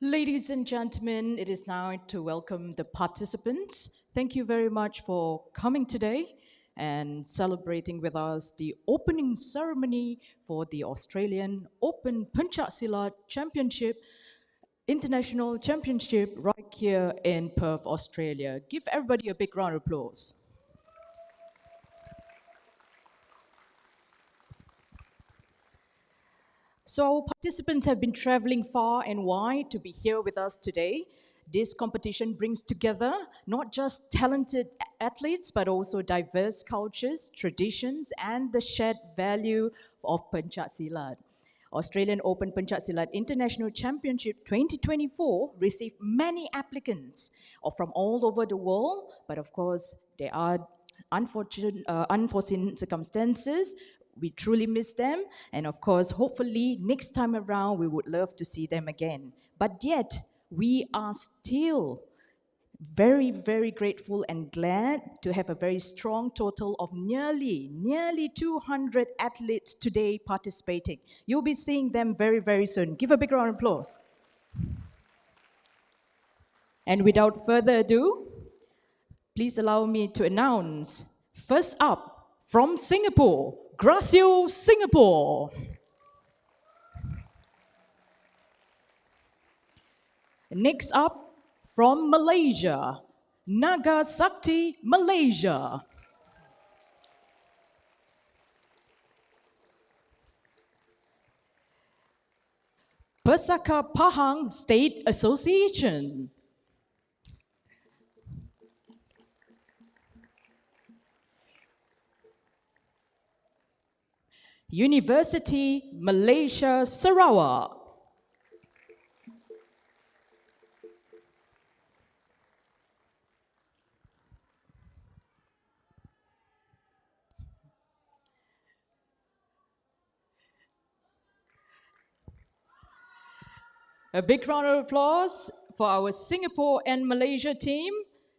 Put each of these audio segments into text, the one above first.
Ladies and gentlemen, it is now to welcome the participants. Thank you very much for coming today and celebrating with us the opening ceremony for the Australian Open Pencak Silat Championship, International Championship right here in Perth, Australia. Give everybody a big round of applause. So participants have been traveling far and wide to be here with us today. This competition brings together not just talented athletes, but also diverse cultures, traditions, and the shared value of Pencak Silat. Australian Open Pencak Silat International Championship 2024 received many applicants from all over the world, but of course, there are unforeseen circumstances. We truly miss them, and of course, hopefully, next time around, we would love to see them again. But yet, we are still very, very grateful and glad to have a very strong total of nearly 200 athletes today participating. You'll be seeing them very, very soon. Give a big round of applause. And without further ado, please allow me to announce, first up, from Singapore, Gracio Singapore. Next up, from Malaysia, Naga Sakti, Malaysia. Pesaka Pahang State Association. University Malaysia Sarawak. A big round of applause for our Singapore and Malaysia team.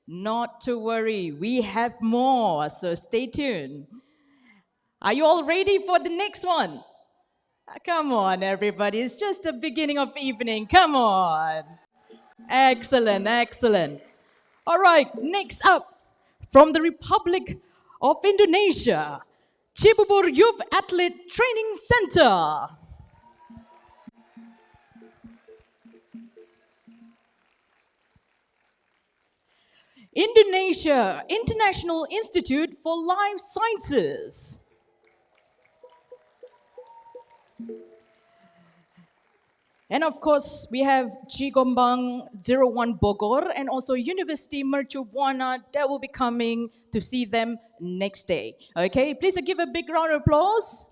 Not to worry, we have more, so stay tuned. Are you all ready for the next one? Come on, everybody. It's just the beginning of evening. Come on. Excellent, excellent. All right, next up, from the Republic of Indonesia, Cibubur Youth Athlete Training Center. Indonesia International Institute for Life Sciences. And of course, we have Cigombang 01 Bogor and also University Mercu Buana that will be coming to see them next day. Okay, please give a big round of applause.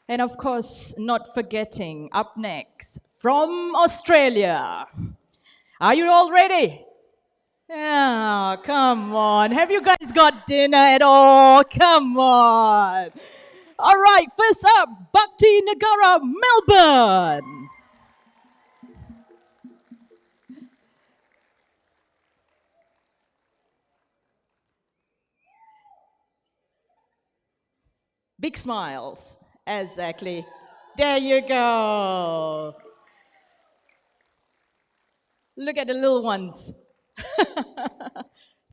And of course, not forgetting, up next, from Australia. Are you all ready? Oh, come on. Have you guys got dinner at all? Come on. All right, first up, Bhakti Nagara, Melbourne. Big smiles. Exactly. There you go. Look at the little ones.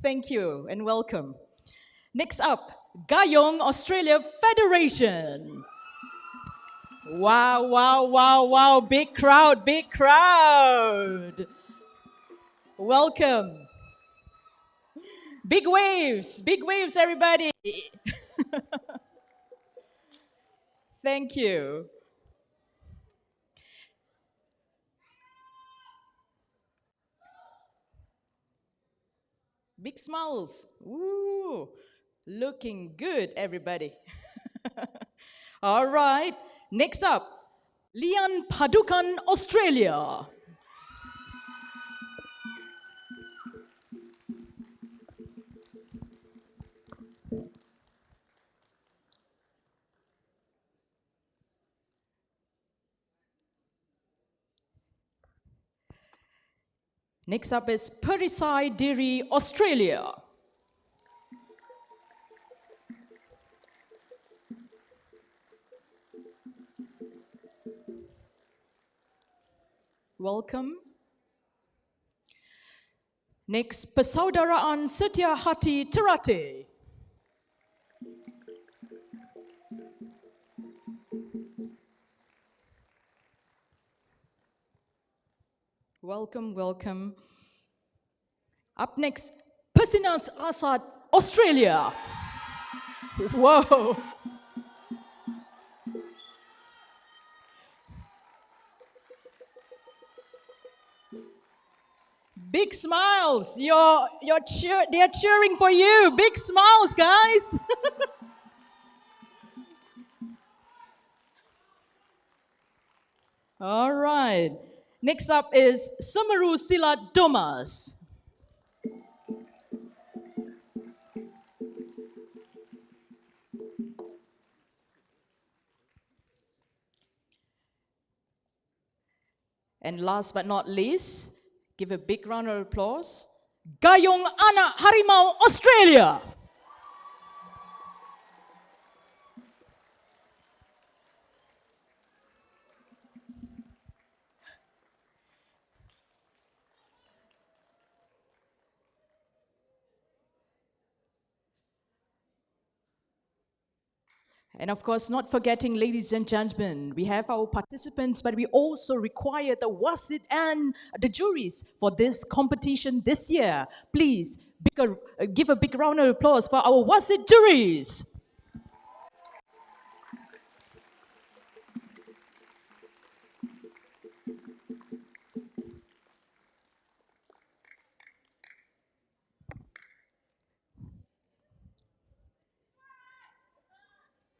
Thank you and welcome. Next up, Gayong Australia Federation. Wow, wow, wow, wow. Big crowd, big crowd. Welcome. Big waves, everybody. Thank you. Big smiles. Ooh, looking good, everybody. All right, next up, Lian Padukan, Australia. Next up is Perisai Diri, Australia. Welcome. Next, Persaudaraan Setia Hati Terate. Welcome, welcome. Up next, Persinas Asad, Australia. Whoa. Big smiles. They're cheering for you. Big smiles, guys. All right. Next up is Samaru Silat Domas. And last but not least, give a big round of applause, Gayong Anak Harimau, Australia. And of course, not forgetting, ladies and gentlemen, we have our participants, but we also require the wasit and the juries for this competition this year. Please give a big round of applause for our wasit juries.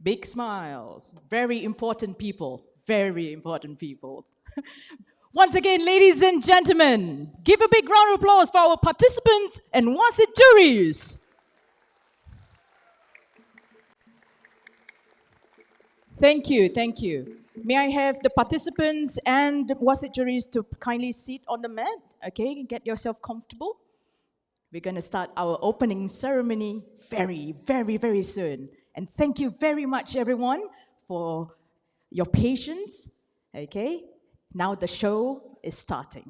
Big smiles. Very important people. Very important people. Once again, ladies and gentlemen, give a big round of applause for our participants and wasit juries. Thank you, thank you. May I have the participants and the wasit juries to kindly sit on the mat, okay? Get yourself comfortable. We're going to start our opening ceremony very, very, very soon. And thank you very much, everyone, for your patience. Okay, now the show is starting.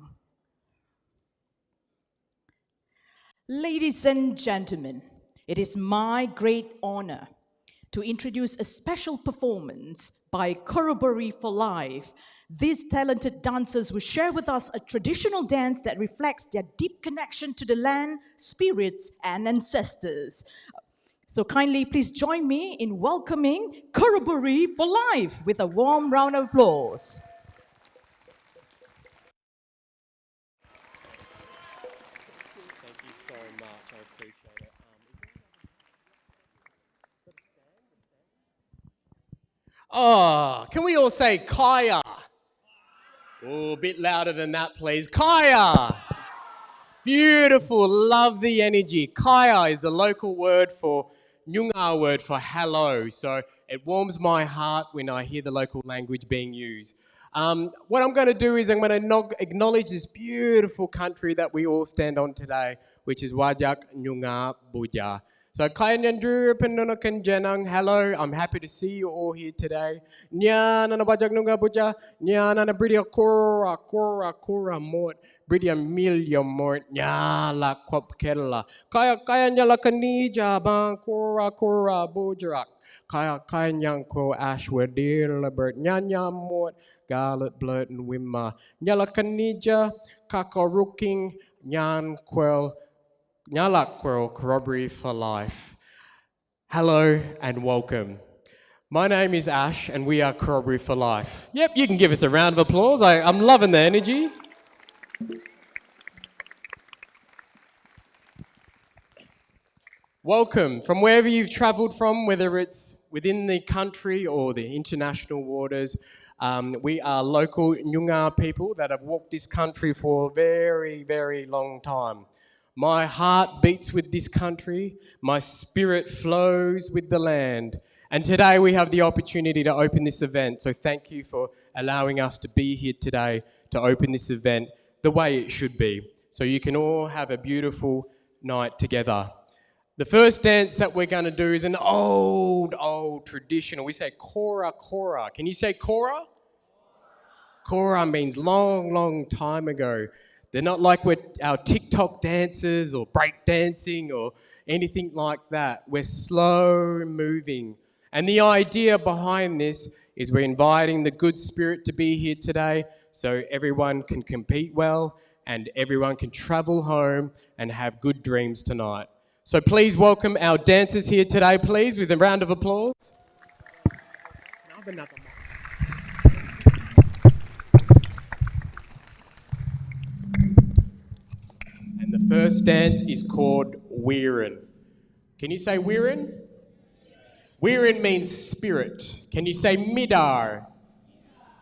Ladies and gentlemen, it is my great honor to introduce a special performance by Corroboree for Life. These talented dancers will share with us a traditional dance that reflects their deep connection to the land, spirits, and ancestors. So kindly please join me in welcoming Corroboree for Life with a warm round of applause. Thank you so much. I appreciate it. Oh, can we all say Kaya? Oh, a bit louder than that, please. Kaya! Beautiful, love the energy. Kaya is a local word for Nyungar word for hello. So it warms my heart when I hear the local language being used. What I'm going to do is I'm going to acknowledge this beautiful country that we all stand on today, which is Wajak Nyungar Buja. So hello, I'm happy to see you all here today. Nyana Wajak Nyungar Buja, Nyana Bridia Kora Mort. Bridia milya mort nyala kwap kerala kaya nyala kanija bang kora bojarak kaya nyang ko ashwadir labert nyanya mort galet blood and wimma nyala kanija kakaruking nyan kwel nyala kwel Corroboree for Life. Hello and welcome. My name is Ash and we are Corroboree for Life. Yep, you can give us a round of applause. I'm loving the energy. Welcome from wherever you've travelled from, whether it's within the country or the international waters. We are local Nyungar people that have walked this country for a very, very long time. My heart beats with this country. My spirit flows with the land. And today we have the opportunity to open this event. So thank you for allowing us to be here today to open this event the way it should be. So you can all have a beautiful night together. The first dance that we're going to do is an old traditional. We say kora kora. Can you say kora? Kora means long, long time ago. They're not like our TikTok dances or break dancing or anything like that. We're slow moving. And the idea behind this is we're inviting the good spirit to be here today so everyone can compete well and everyone can travel home and have good dreams tonight. So please welcome our dancers here today, please, with a round of applause. And the first dance is called Weirin. Can you say Weirin? Weirin means spirit. Can you say Midar?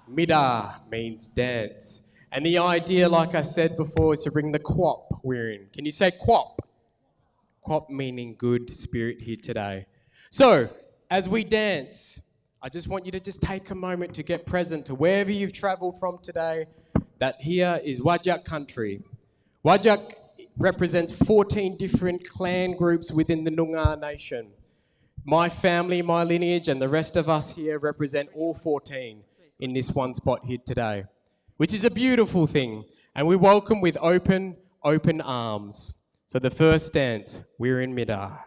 Midar means dance. And the idea, like I said before, is to bring the Kwop Weirin. Can you say Kwop? Kwop meaning good spirit here today. So, as we dance, I just want you to just take a moment to get present to wherever you've travelled from today, that here is Whadjuk country. Whadjuk represents 14 different clan groups within the Noongar nation. My family, my lineage, and the rest of us here represent all 14 in this one spot here today, which is a beautiful thing. And we welcome with open arms. So the first dance, we're in Midar.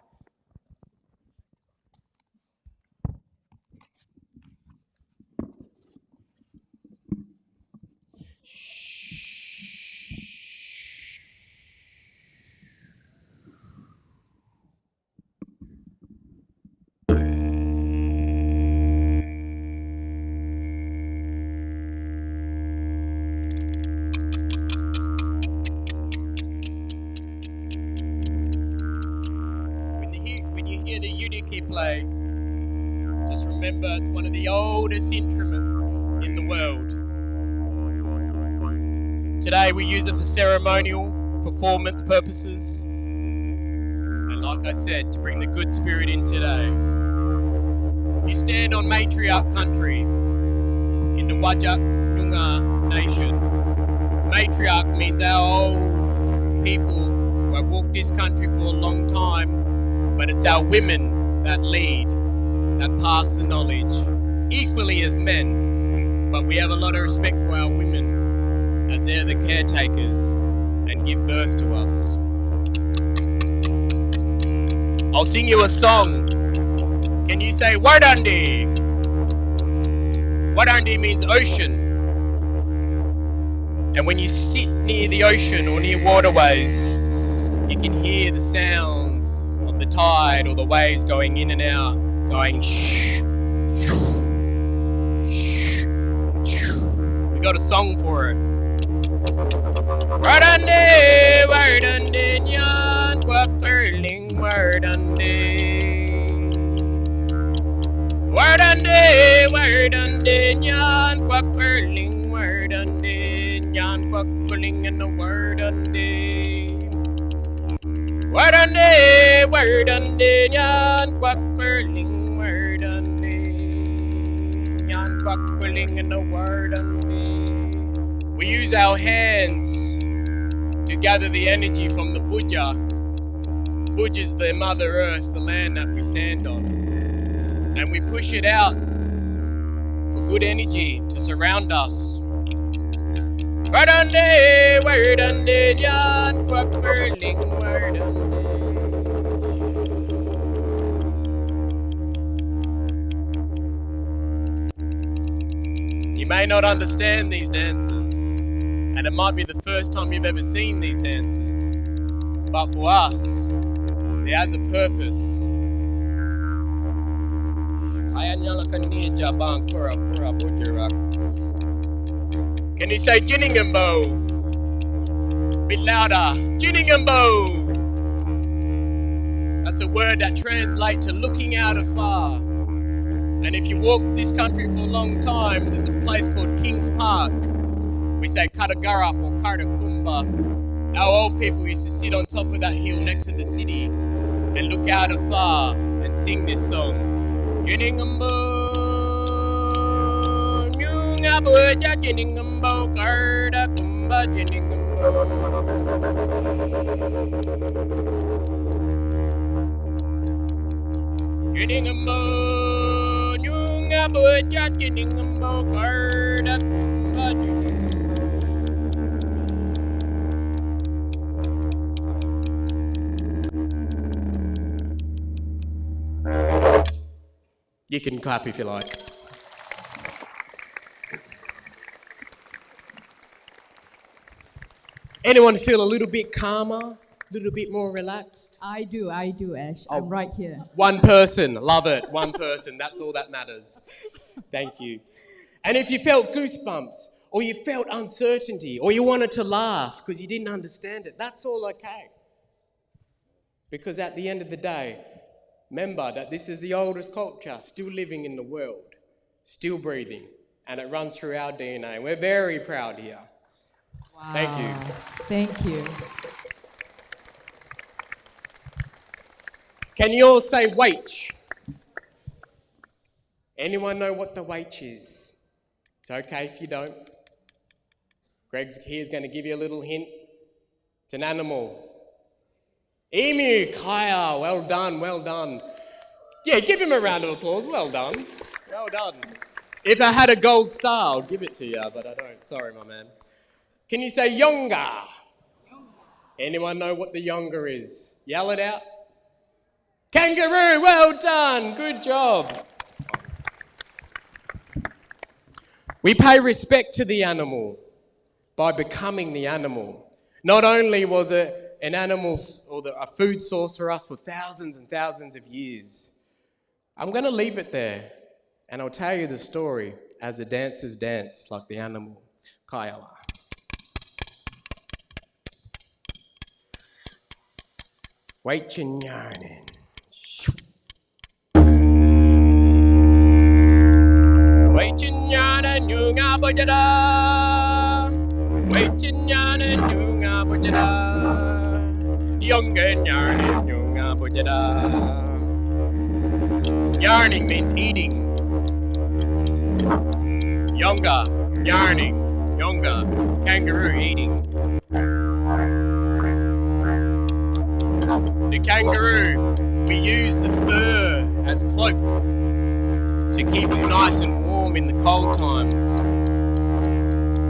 Play. Just remember, it's one of the oldest instruments in the world. Today we use it for ceremonial, performance purposes, and like I said, to bring the good spirit in today. You stand on matriarch country in the Whadjuk Noongar nation. Matriarch means our old people who have walked this country for a long time, but it's our women that lead, that pass the knowledge, equally as men. But we have a lot of respect for our women, as they're the caretakers and give birth to us. I'll sing you a song. Can you say Wadandi? Wadandi means ocean. And when you sit near the ocean or near waterways, you can hear the sounds of the tide or the waves going in and out, going shh, shh, shh, shh. We got a song for it. Wardande, wardande, nyan kwak curling, wardande. Wardande, wardande, nyan kwak curling, wardande, nyan kwak curling, and the wardande. Wardande, wardande, nyan kwak curling, wardande, nyan kwak curling, and the wardande. We use our hands to gather the energy from the Budja. Budja is the Mother Earth, the land that we stand on. And we push it out for good energy to surround us. Wardande, wardande, nyan kwak curling, wardande. You may not understand these dances, and it might be the first time you've ever seen these dances, but for us, it has a purpose. Can you say Jinningambo? A bit louder. Jinningambo! That's a word that translates to looking out afar. And if you walk this country for a long time, there's a place called Kings Park. We say Katagarup or Karakumba. Our old people used to sit on top of that hill next to the city and look out afar and sing this song. Jinningambo, Nyungabuja, Jinningambo, Karakumba, Jinningambo. Jinningambo, Nyungabuja, Jinningambo, Karakumba, You can clap if you like. Anyone feel a little bit calmer, a little bit more relaxed? I do, Ash. I'm right here. One person, love it, one person, that's all that matters. Thank you. And if you felt goosebumps, or you felt uncertainty, or you wanted to laugh because you didn't understand it, that's all okay. Because at the end of the day, remember that this is the oldest culture still living in the world, still breathing, and it runs through our DNA. We're very proud here. Wow. Thank you. Thank you. Can you all say wait? Anyone know what the wait is? It's okay if you don't. Greg's here's going to give you a little hint. It's an animal. Emu, Kaya, well done, well done. Yeah, give him a round of applause, well done. Well done. If I had a gold star, I'd give it to you, but I don't. Sorry, my man. Can you say yonga? Anyone know what the yonga is? Yell it out. Kangaroo, well done, good job. We pay respect to the animal by becoming the animal. Not only was it an animal or a food source for us for thousands and thousands of years. I'm going to leave it there and I'll tell you the story as the dancers dance like the animal. Kayala. Wait your yarning. Wait your yarning, you nga bojada. Wait your yarning, you nga bojada. Young and yarning, you nga bojada. Yarning means eating. Younger, yarning, younger, kangaroo eating. The kangaroo, we use the fur as cloak to keep us nice and warm in the cold times.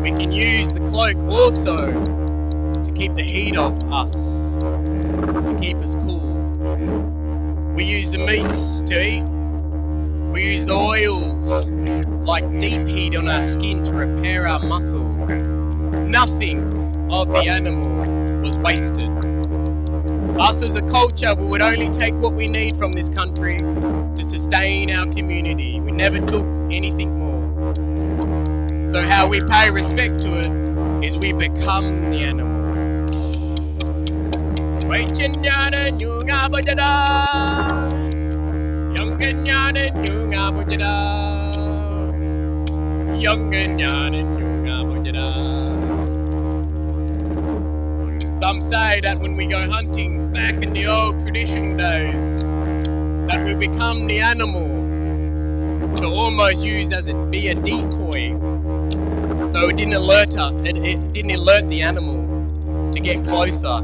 We can use the cloak also to keep the heat off us, to keep us cool. We use the meats to eat. We use the oils like deep heat on our skin to repair our muscle. Nothing of the animal was wasted. Us as a culture, we would only take what we need from this country to sustain our community. We never took anything more. So how we pay respect to it is we become the animal. Some say that when we go hunting back in the old traditional days, that we become the animal to almost use as be a decoy, so it didn't alert the animal to get closer.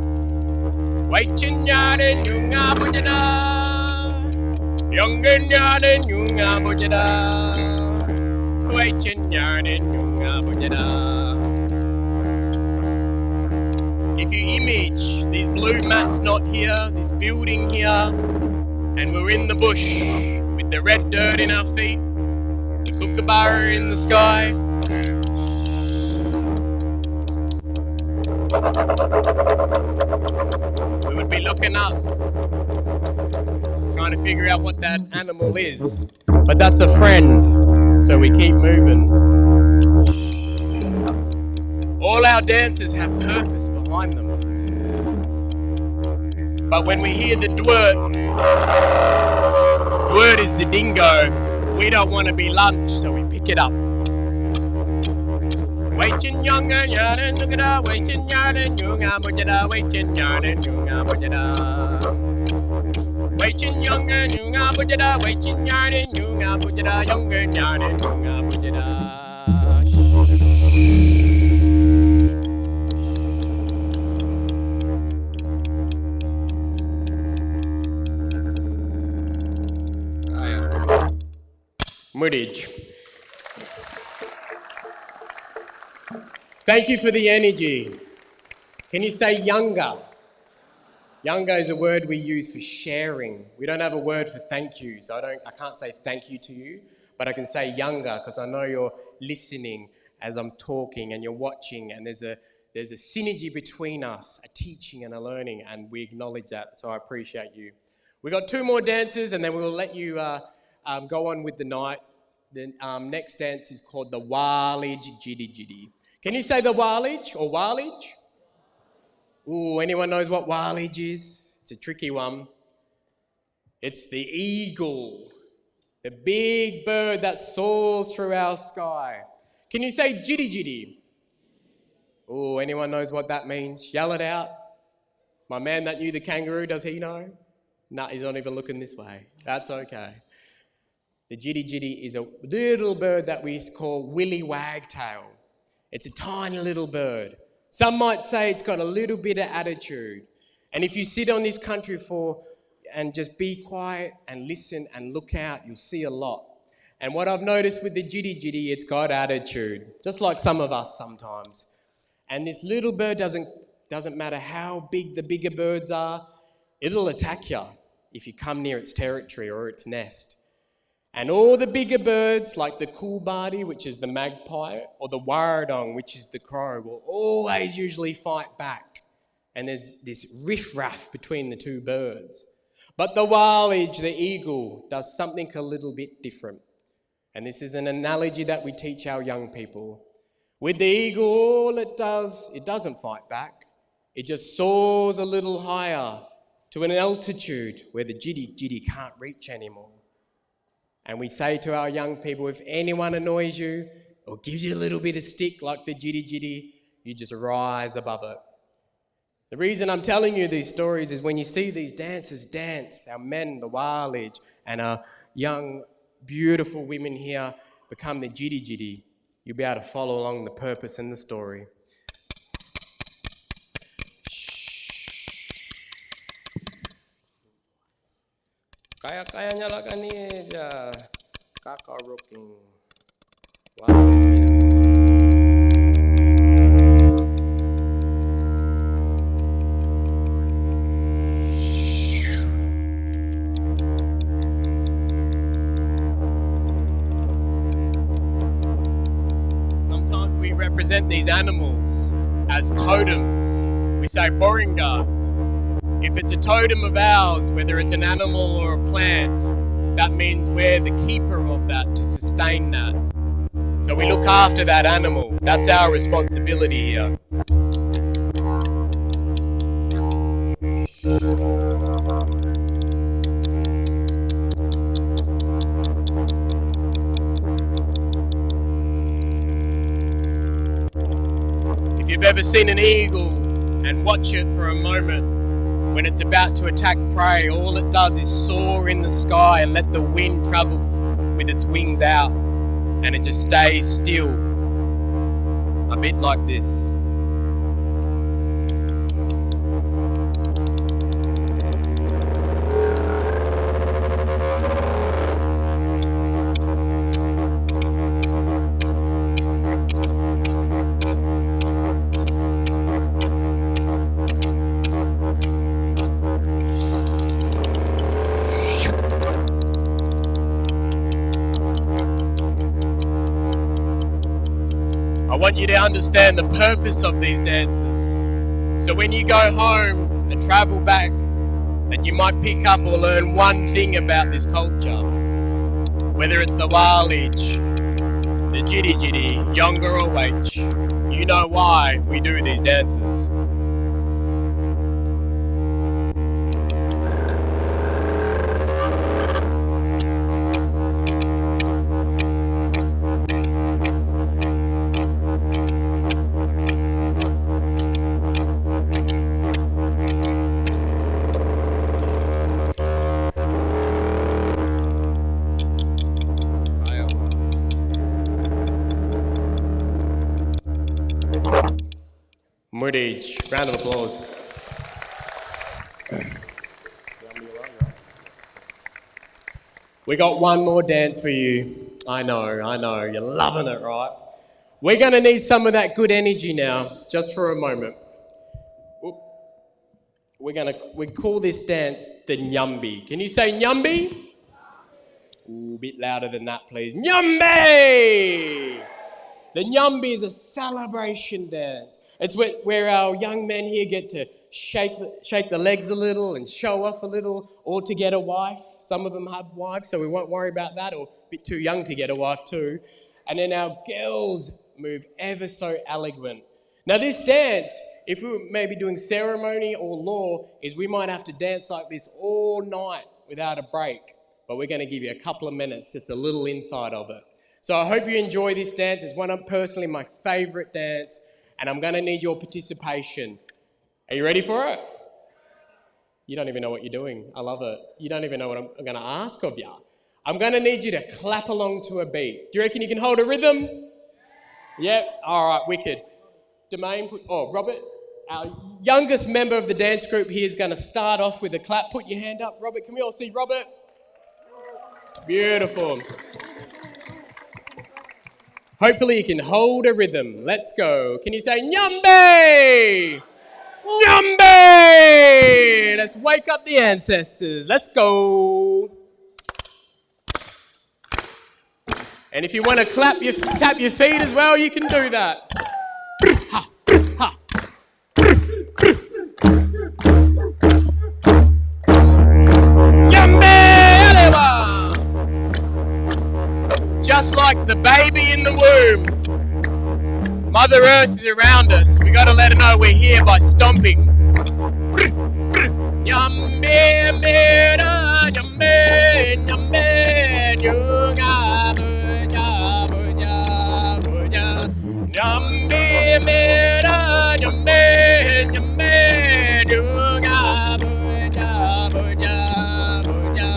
If you image these blue mats not here, this building here, and we're in the bush with the red dirt in our feet, the kookaburra in the sky. We would be looking up, trying to figure out what that animal is. But that's a friend, so we keep moving. All our dances have purpose behind them. But when we hear the dwert is the dingo, we don't want to be lunch, so we pick it up. Waiting young and young and look at that, waiting young and young and bojada, waiting young and young and bojada. Waiting young and young and bojada, waiting young and young and bojada, young and young and young and bojada. Mudage. Thank you for the energy. Can you say younger? Younger is a word we use for sharing. We don't have a word for thank you, so I can't say thank you to you, but I can say younger because I know you're listening as I'm talking and you're watching, and there's a synergy between us, a teaching and a learning, and we acknowledge that, so I appreciate you. We got 2 more dances and then we'll let you go on with the night. The next dance is called the Walij Jiddy Jiddy. Can you say the Walij or Walij? Ooh, anyone knows what Walij is? It's a tricky one. It's the eagle, the big bird that soars through our sky. Can you say Jiddy Jiddy? Ooh, anyone knows what that means? Yell it out. My man that knew the kangaroo, does he know? No, he's not even looking this way. That's okay. The Jiddy Jiddy is a little bird that we call Willy Wagtail. It's a tiny little bird. Some might say it's got a little bit of attitude. And if you sit on this country and just be quiet and listen and look out, you'll see a lot. And what I've noticed with the Jiddy Jiddy, it's got attitude, just like some of us sometimes. And this little bird doesn't matter how big the bigger birds are, it'll attack you if you come near its territory or its nest. And all the bigger birds, like the Coolbardie, which is the magpie, or the Warradong, which is the crow, will always usually fight back. And there's this riff-raff between the 2 birds. But the Walij, the eagle, does something a little bit different. And this is an analogy that we teach our young people. With the eagle, all it doesn't fight back. It just soars a little higher to an altitude where the Jiddy Jiddy can't reach anymore. And we say to our young people, if anyone annoys you or gives you a little bit of stick like the Jiddy Jiddy, you just rise above it. The reason I'm telling you these stories is when you see these dancers dance, our men, the Walij, and our young, beautiful women here become the Jiddy Jiddy, you'll be able to follow along the purpose and the story. Kaya-kayanya lah kan ni je. Kakak rocking. Wow. Sometimes we represent these animals as totems. We say Boringa. If it's a totem of ours, whether it's an animal or a plant, that means we're the keeper of that to sustain that. So we look after that animal. That's our responsibility here. If you've ever seen an eagle and watch it for a moment, when it's about to attack prey, all it does is soar in the sky and let the wind travel with its wings out, and it just stays still, a bit like this. I want you to understand the purpose of these dances. So when you go home and travel back, that you might pick up or learn one thing about this culture. Whether it's the Walij, the Jiddy Jiddy, Yonga or Wach, you know why we do these dances. Mudage, round of applause. We got one more dance for you. I know, you're loving it, right? We're going to need some of that good energy now, just for a moment. We call this dance the Nyambi. Can you say Nyambi? Ooh, a bit louder than that, please. Nyambi! The Nyambi is a celebration dance. It's where our young men here get to shake the legs a little and show off a little, or to get a wife. Some of them have wives, so we won't worry about that, or a bit too young to get a wife too. And then our girls move ever so elegant. Now this dance, if we were maybe doing ceremony or law, is we might have to dance like this all night without a break. But we're going to give you a couple of minutes, just a little insight of it. So I hope you enjoy this dance. It's one of personally my favourite dance, and I'm going to need your participation. Are you ready for it? You don't even know what you're doing. I love it. You don't even know what I'm going to ask of you. I'm going to need you to clap along to a beat. Do you reckon you can hold a rhythm? Yep. All right, wicked. Robert, our youngest member of the dance group here is going to start off with a clap. Put your hand up. Robert, can we all see Robert? Beautiful. Hopefully you can hold a rhythm. Let's go. Can you say Nyambe? Nyambe! Let's wake up the ancestors. Let's go. And if you want to tap your feet as well, you can do that. Just like the baby in the womb, Mother Earth is around us. We got to let her know we're here by stomping. Nyambe mera, nyambe, nyambe, nyunga, buja, buja, buja. Nyambe mera, nyambe, nyambe, nyunga, buja, buja, buja.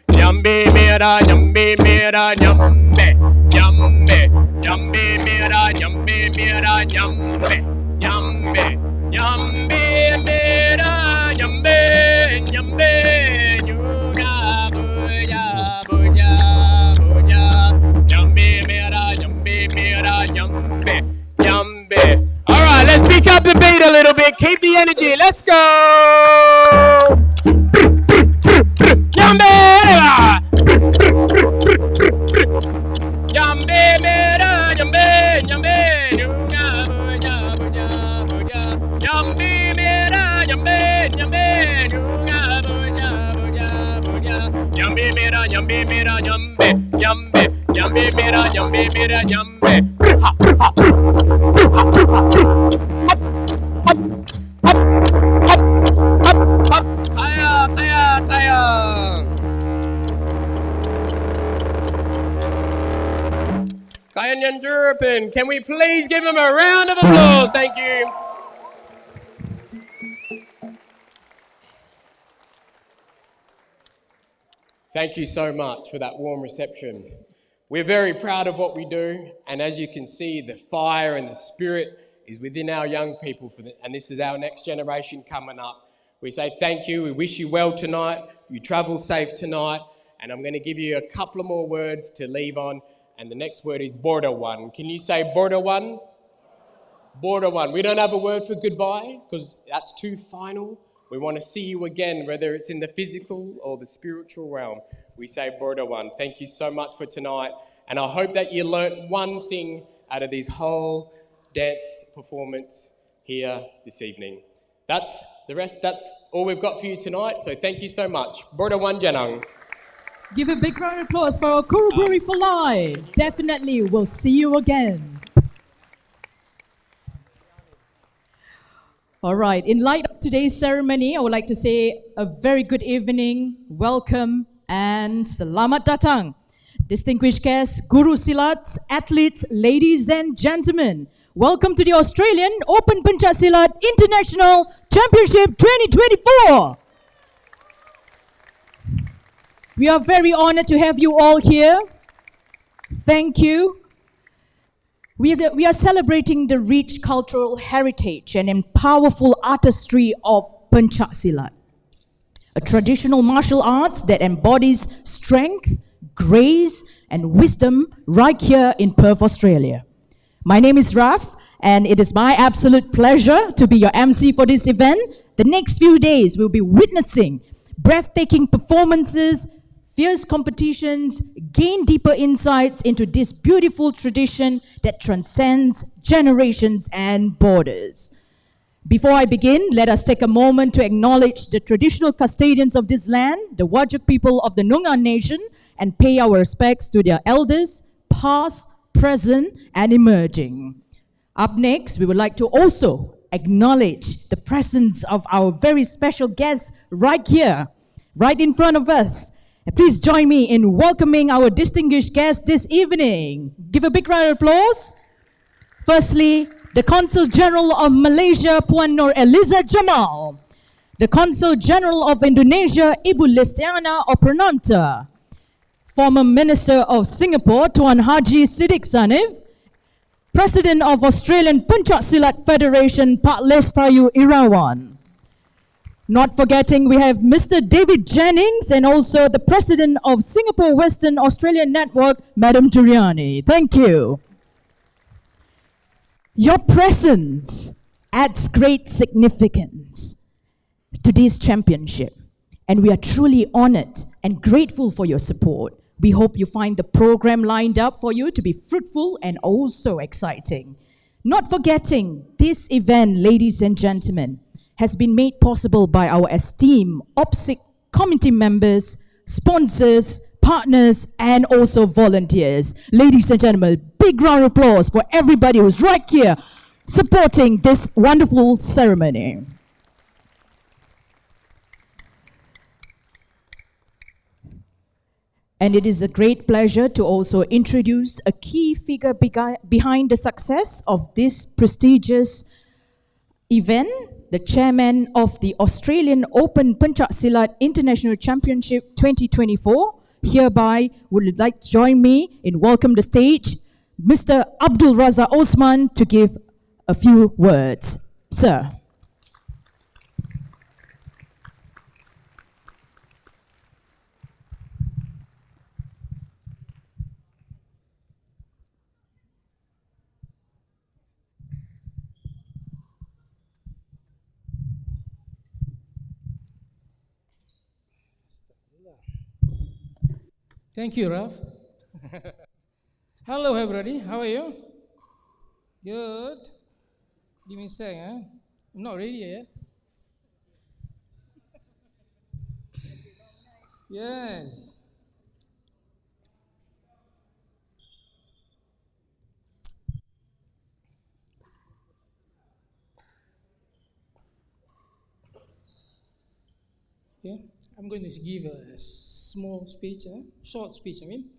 Nyambe mera, nyambe mera, nyambe, nyambe, nyambe mera, nyambe mera, nyambe, nyambe, nyambe mera, nyambe, nyambe, nyunga, buja, buja, buja. Nyambe mera, nyambe mera, nyambe, nyambe. All right, let's pick up the beat a little bit. Keep the energy. Let's go. Nyambe mera. Nyambe mera, nyambe, nyambe, nyunga, buja, buja, buja. Nyambe mera, nyambe, nyambe, nyunga, buja, buja, buja. Nyambe mera, nyambe mera, nyambe, nyambe, nyambe mera, nyambe mera, nyambe. Kaya, kaya, kaya. Kayan Durpin, can we please give him a round of applause? Thank you. Thank you so much for that warm reception. We're very proud of what we do, and as you can see, the fire and the spirit is within our young people, and this is our next generation coming up. We say thank you, we wish you well tonight, you travel safe tonight, and I'm going to give you a couple of more words to leave on, and the next word is border one. Can you say border one? Border one. We don't have a word for goodbye because that's too final. We want to see you again, whether it's in the physical or the spiritual realm. We say border one. Thank you so much for tonight, and I hope that you learnt one thing out of this whole dance performance here this evening. That's all we've got for you tonight, so thank you so much. Border one Janang. Give a big round of applause for our Kuruburi for life. Definitely, we'll see you again. All right, in light of today's ceremony, I would like to say a very good evening, welcome, and selamat datang. Distinguished guests, Guru Silats, athletes, ladies and gentlemen, welcome to the Australian Open Pencak Silat International Championship 2024. We are very honored to have you all here. Thank you. We are celebrating the rich cultural heritage and powerful artistry of Pencak Silat, a traditional martial arts that embodies strength, grace, and wisdom right here in Perth, Australia. My name is Raf, and it is my absolute pleasure to be your MC for this event. The next few days, we'll be witnessing breathtaking performances, fierce competitions, gain deeper insights into this beautiful tradition that transcends generations and borders. Before I begin, let us take a moment to acknowledge the traditional custodians of this land, the Wajak people of the Noongar Nation, and pay our respects to their elders, past, present, and emerging. Up next, we would like to also acknowledge the presence of our very special guests right here, right in front of us. Please join me in welcoming our distinguished guests this evening. Give a big round of applause. Firstly, the Consul General of Malaysia, Puan Nur Eliza Jamal. The Consul General of Indonesia, Ibu Listiana Oprananta. Former Minister of Singapore, Tuan Haji Siddiq Sanif. President of Australian Pencak Silat Federation, Pak Lestayu Irawan. Not forgetting, we have Mr. David Jennings and also the President of Singapore Western Australia Network, Madam Juliani. Thank you. Your presence adds great significance to this championship, and we are truly honored and grateful for your support. We hope you find the program lined up for you to be fruitful and also exciting. Not forgetting, this event, ladies and gentlemen, has been made possible by our esteemed AOPSIC committee members, sponsors, partners, and also volunteers. Ladies and gentlemen, big round of applause for everybody who's right here supporting this wonderful ceremony. And it is a great pleasure to also introduce a key figure behind the success of this prestigious event, the chairman of the Australian Open Pencak Silat International Championship 2024. Hereby would like to join me in welcome the stage, Mr. Abdul Raza Osman, to give a few words. Sir. Thank you, Raf. Hello, everybody. How are you? Good. Give me a second. Huh? I'm not ready yet. Yes. Okay. I'm going to give a small speech, short speech, I mean.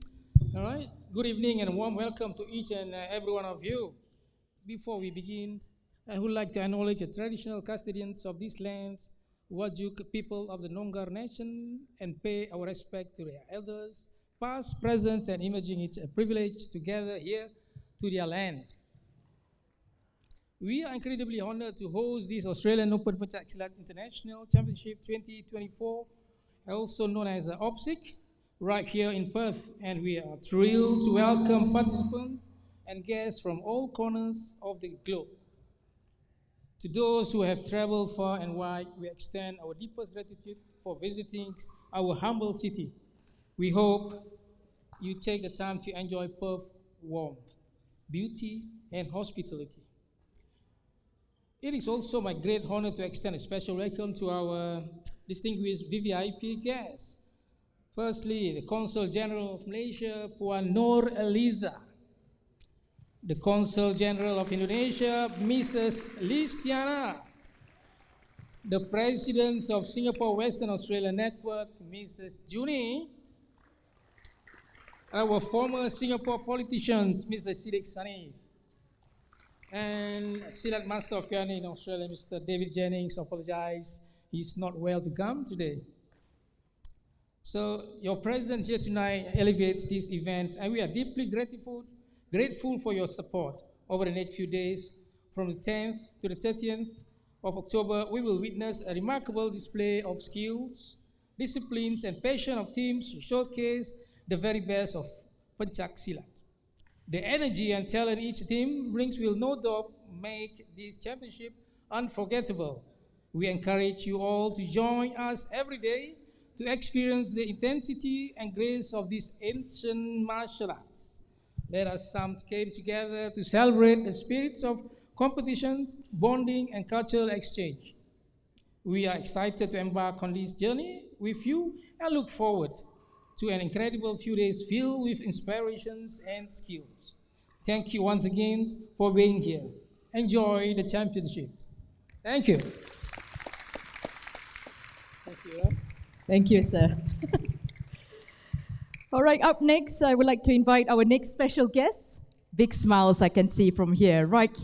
All right. Good evening and a warm welcome to each and every one of you. Before we begin, I would like to acknowledge the traditional custodians of these lands, Wajak people of the Noongar Nation, and pay our respect to their elders, past, present, and emerging. It's a privilege to gather here to their land. We are incredibly honored to host this Australian Open Pencak Silat International Championship 2024, also known as AOPSIC, right here in Perth, and we are thrilled to welcome participants and guests from all corners of the globe. To those who have traveled far and wide, we extend our deepest gratitude for visiting our humble city. We hope you take the time to enjoy Perth's warmth, beauty, and hospitality. It is also my great honor to extend a special welcome to our distinguished VVIP guests. Firstly, the Consul General of Malaysia, Puan Nur Eliza. The Consul General of Indonesia, Mrs. Listiana. The President of Singapore Western Australia Network, Mrs. Juni. Our former Singapore politicians, Mr. Siddiq Sanif. And Silat Master of Piano in Australia, Mr. David Jennings, apologize, he's not well to come today. So your presence here tonight elevates these events, and we are deeply grateful for your support. Over the next few days, from the 10th to the 30th of October, we will witness a remarkable display of skills, disciplines, and passion of teams to showcase the very best of Pencak Silat. The energy and talent each team brings will no doubt make this championship unforgettable. We encourage you all to join us every day to experience the intensity and grace of these ancient martial arts. Let us some came together to celebrate the spirits of competitions, bonding, and cultural exchange. We are excited to embark on this journey with you and look forward to an incredible few days filled with inspirations and skills. Thank you once again for being here. Enjoy the championship. Thank you. Thank you. Thank you, sir. All right, up next, I would like to invite our next special guest. Big smiles I can see from here, right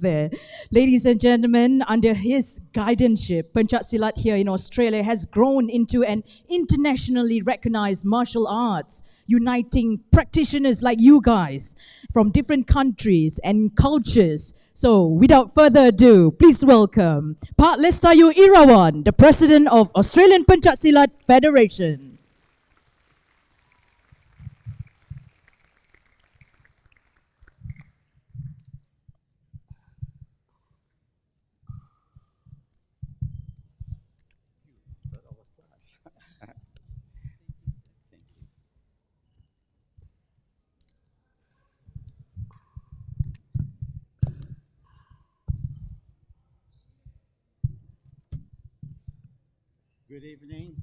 there. Ladies and gentlemen, under his guidance-ship, Pencak Silat here in Australia has grown into an internationally recognized martial arts, uniting practitioners like you guys from different countries and cultures. So, without further ado, please welcome Pak Lestayu Irawan, the President of Australian Pencak Silat Federation. Good evening.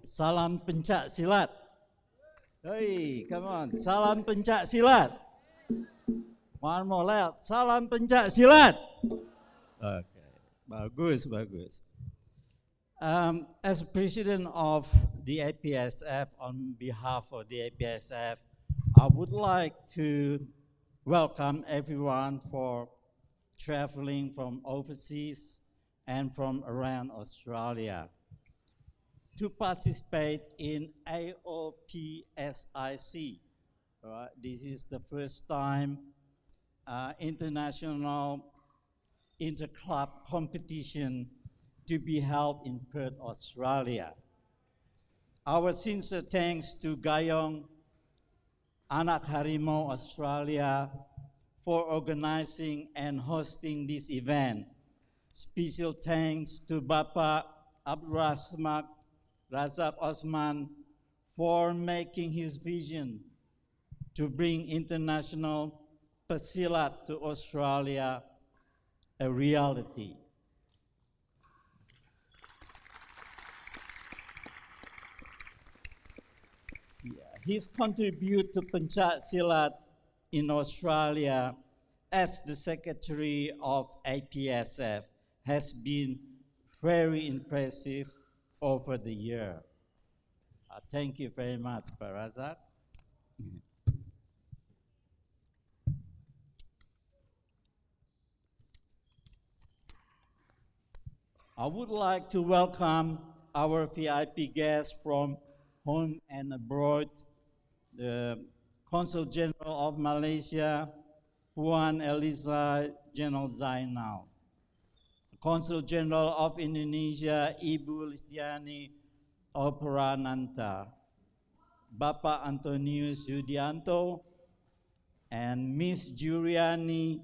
Salam Pencak Silat. Hey, come on. Salam Pencak Silat. One more loud. Salam Pencak Silat. Okay. Bagus. As president of the APSF, on behalf of the APSF, I would like to welcome everyone for traveling from overseas and from around Australia to participate in AOPSIC. This is the first time international interclub competition to be held in Perth, Australia. Our sincere thanks to Gayong Anak Harimau Australia for organizing and hosting this event. Special thanks to Bapak Abdurrahman Razak Osman for making his vision to bring international pesilat to Australia a reality. His contribution to Pencak Silat in Australia as the Secretary of APSF has been very impressive over the year. Thank you very much, Pak Razak. I would like to welcome our VIP guests from home and abroad, the Consul General of Malaysia, Puan Eliza General Zainal, Consul General of Indonesia, Ibu Listiani Operananta, Bapak Antonius Yudianto, and Miss Juliani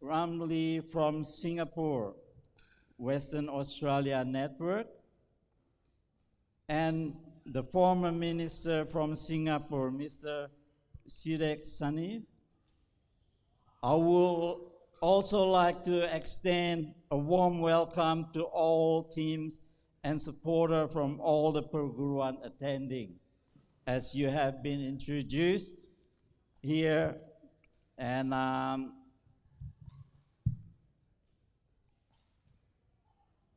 Ramli from Singapore, Western Australia Network, and the former minister from Singapore, Mr. Sidek Sani. I will also like to extend a warm welcome to all teams and supporters from all the perguruan attending. As you have been introduced here, and I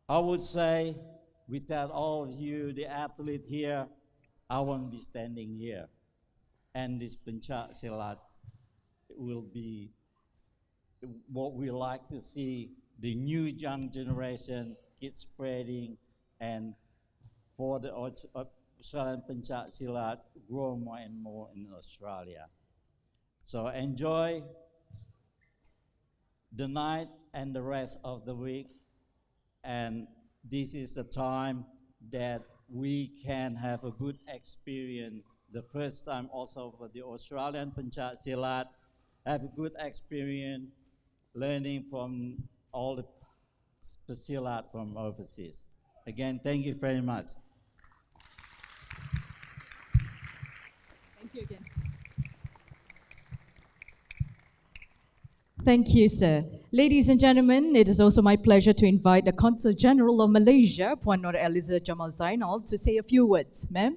would say, without all of you, the athlete here, I won't be standing here. And this Pencak Silat will be what we like to see, the new young generation keep spreading, and for the Australian Pencak Silat grow more and more in Australia. So enjoy the night and the rest of the week, and this is the time that we can have a good experience the first time also for the Australian Pencak Silat. Have a good experience learning from all the Silat from overseas. Again, thank you very much. Thank you again. Thank you, sir. Ladies and gentlemen, it is also my pleasure to invite the Consul General of Malaysia, Puan Nur Eliza Jamal Zainal, to say a few words. Ma'am?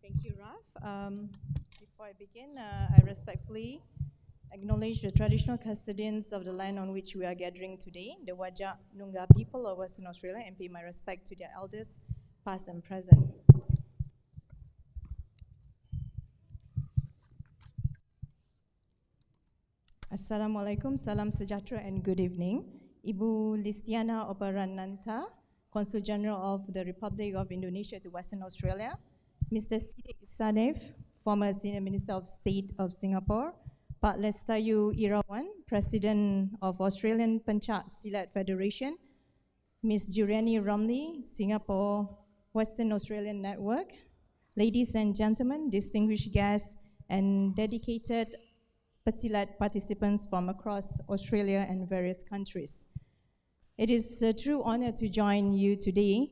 Thank you, Raf. Before I begin, I respectfully acknowledge the traditional custodians of the land on which we are gathering today, the Wajak Noongar people of Western Australia, and pay my respect to their elders, past and present. Assalamualaikum, salam sejahtera and good evening. Ibu Listiana Operananta, Consul General of the Republic of Indonesia to Western Australia, Mr. Siddiq Sadef, former Senior Minister of State of Singapore, Pak Lestayu Irawan, President of Australian Pencak Silat Federation, Ms. Juriani Ramli, Singapore Western Australian Network, ladies and gentlemen, distinguished guests, and dedicated Pesilat participants from across Australia and various countries. It is a true honor to join you today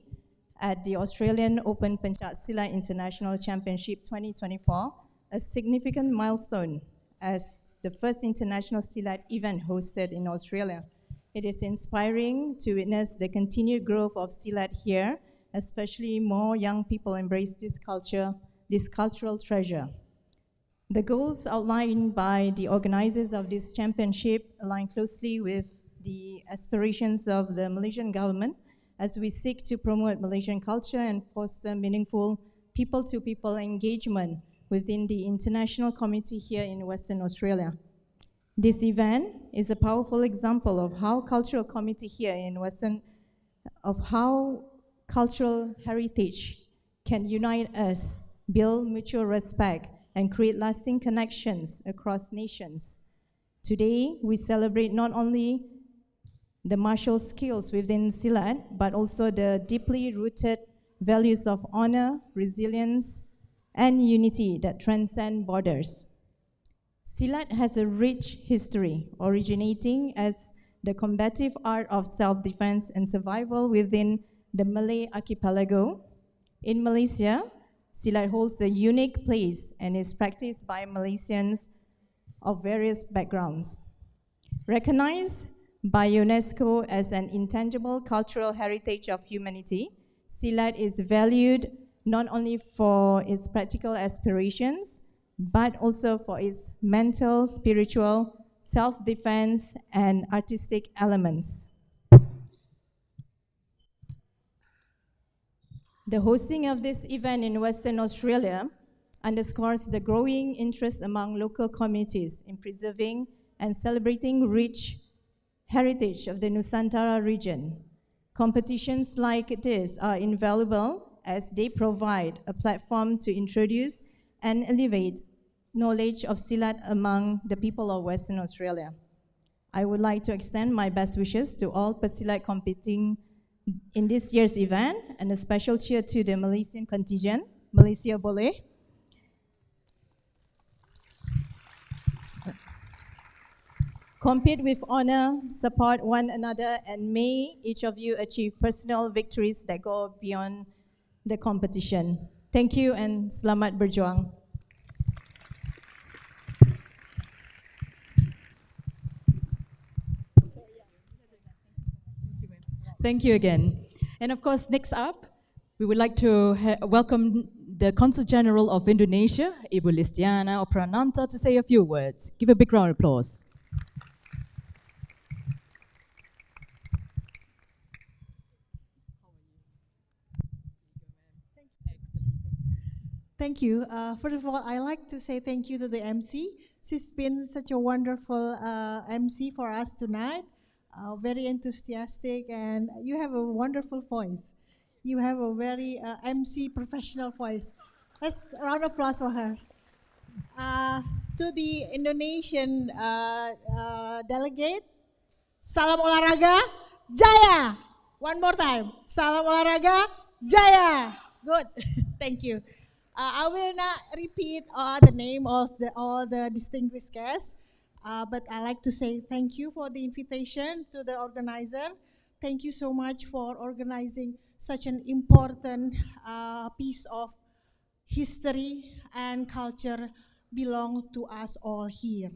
at the Australian Open Pencak Silat International Championship 2024, a significant milestone as the first international Silat event hosted in Australia. It is inspiring to witness the continued growth of Silat here, especially more young people embrace this culture, this cultural treasure. The goals outlined by the organizers of this championship align closely with the aspirations of the Malaysian government as we seek to promote Malaysian culture and foster meaningful people-to-people engagement within the international community here in Western Australia. This event is a powerful example of how cultural community here in how cultural heritage can unite us, build mutual respect, and create lasting connections across nations. Today, we celebrate not only the martial skills within Silat, but also the deeply rooted values of honor, resilience, and unity that transcend borders. Silat has a rich history, originating as the combative art of self-defense and survival within the Malay archipelago. In Malaysia, Silat holds a unique place and is practiced by Malaysians of various backgrounds. Recognized by UNESCO as an intangible cultural heritage of humanity, Silat is valued not only for its practical aspirations, but also for its mental, spiritual, self-defense, and artistic elements. The hosting of this event in Western Australia underscores the growing interest among local communities in preserving and celebrating rich heritage of the Nusantara region. Competitions like this are invaluable as they provide a platform to introduce and elevate knowledge of Silat among the people of Western Australia. I would like to extend my best wishes to all Pesilat competing in this year's event, and a special cheer to the Malaysian contingent. Malaysia boleh. Compete with honor, support one another, and may each of you achieve personal victories that go beyond the competition. Thank you and selamat berjuang. Thank you again. And of course, next up, we would like to welcome the Consul General of Indonesia, Ibu Listiana Oprananta, to say a few words. Give a big round of applause. Thank you. First of all, I like to say thank you to the MC. She's been such a wonderful MC for us tonight. Very enthusiastic, and you have a wonderful voice. You have a very MC professional voice. Let's round of applause for her. To the Indonesian delegate, salam olahraga, jaya. One more time, salam olahraga, jaya. Good, thank you. I will not repeat the name of all the distinguished guests, but I like to say thank you for the invitation to the organizer. Thank you so much for organizing such an important piece of history and culture belong to us all here.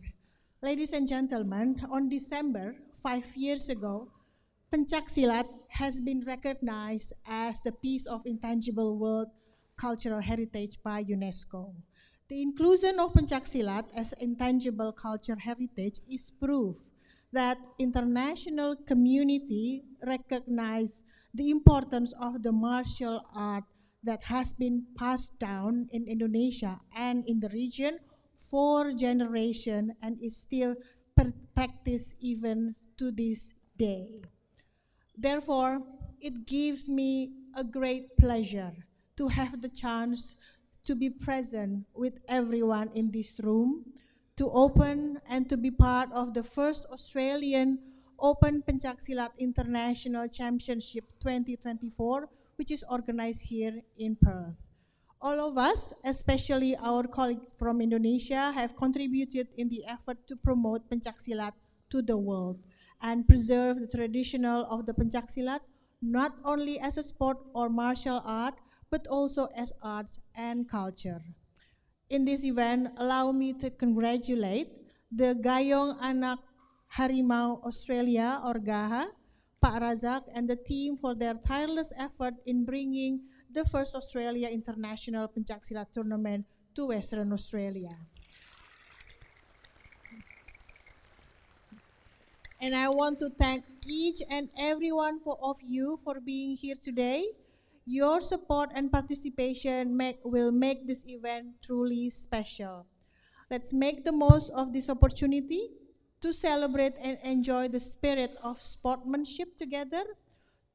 Ladies and gentlemen, on December 5 years ago, Pencak Silat has been recognized as the piece of intangible world cultural heritage by UNESCO. The inclusion of Pencak Silat as intangible cultural heritage is proof that international community recognize the importance of the martial art that has been passed down in Indonesia and in the region for generations and is still practiced even to this day. Therefore, it gives me a great pleasure to have the chance to be present with everyone in this room, to open and to be part of the first Australian Open Pencak Silat International Championship 2024, which is organized here in Perth. All of us, especially our colleagues from Indonesia, have contributed in the effort to promote Pencak Silat to the world and preserve the traditional of the Pencak Silat, not only as a sport or martial art, but also as arts and culture. In this event, allow me to congratulate the Gayong Anak Harimau Australia or GAHA, Pak Razak and the team for their tireless effort in bringing the first Australia International Pencak Silat Tournament to Western Australia. And I want to thank each and every one of you for being here today. Your support and participation will make this event truly special. Let's make the most of this opportunity to celebrate and enjoy the spirit of sportsmanship together.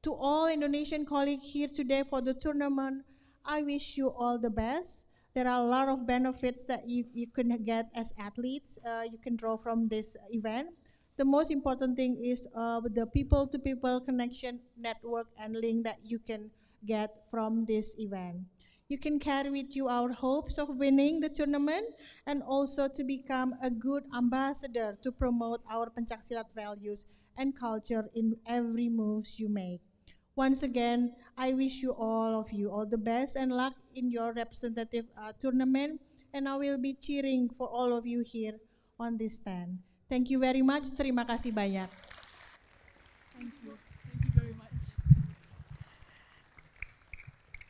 To all Indonesian colleagues here today for the tournament, I wish you all the best. There are a lot of benefits that you can get as athletes, you can draw from this event. The most important thing is the people-to-people connection network and link that you can get from this event. You can carry with you our hopes of winning the tournament and also to become a good ambassador to promote our Pencak Silat values and culture in every moves you make. Once again, I wish you all the best and luck in your representative tournament, and I will be cheering for all of you here on this stand. Thank you very much. Terima kasih banyak. Thank you. Thank you very much.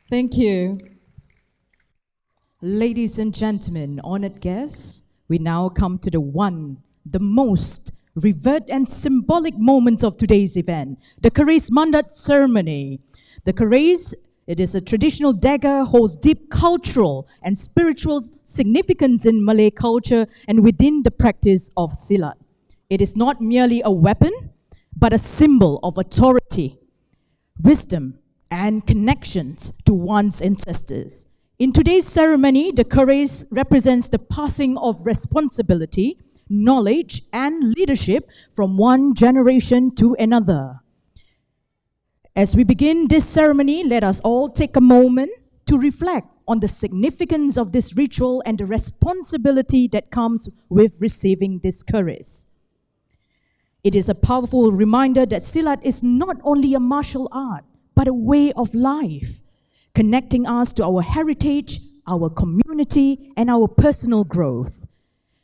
Thank you. Ladies and gentlemen, honored guests, we now come to the most revered and symbolic moments of today's event, the Keris Mandat ceremony. The Keris, it is a traditional dagger, holds deep cultural and spiritual significance in Malay culture and within the practice of Silat. It is not merely a weapon, but a symbol of authority, wisdom, and connections to one's ancestors. In today's ceremony, the Keris represents the passing of responsibility, knowledge, and leadership from one generation to another. As we begin this ceremony, let us all take a moment to reflect on the significance of this ritual and the responsibility that comes with receiving this Keris. It is a powerful reminder that Silat is not only a martial art, but a way of life, connecting us to our heritage, our community, and our personal growth.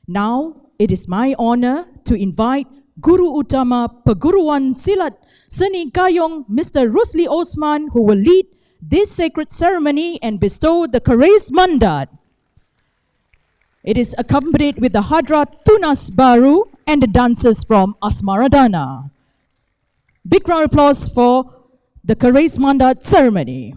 Now, it is my honor to invite Guru Utama Perguruan Silat Seni Gayong, Mr. Rusli Osman, who will lead this sacred ceremony and bestow the Keris Mandat. It is accompanied with the Hadrat Tunas Baru and the dancers from Asmaradana. Big round of applause for the Keris Mandat ceremony.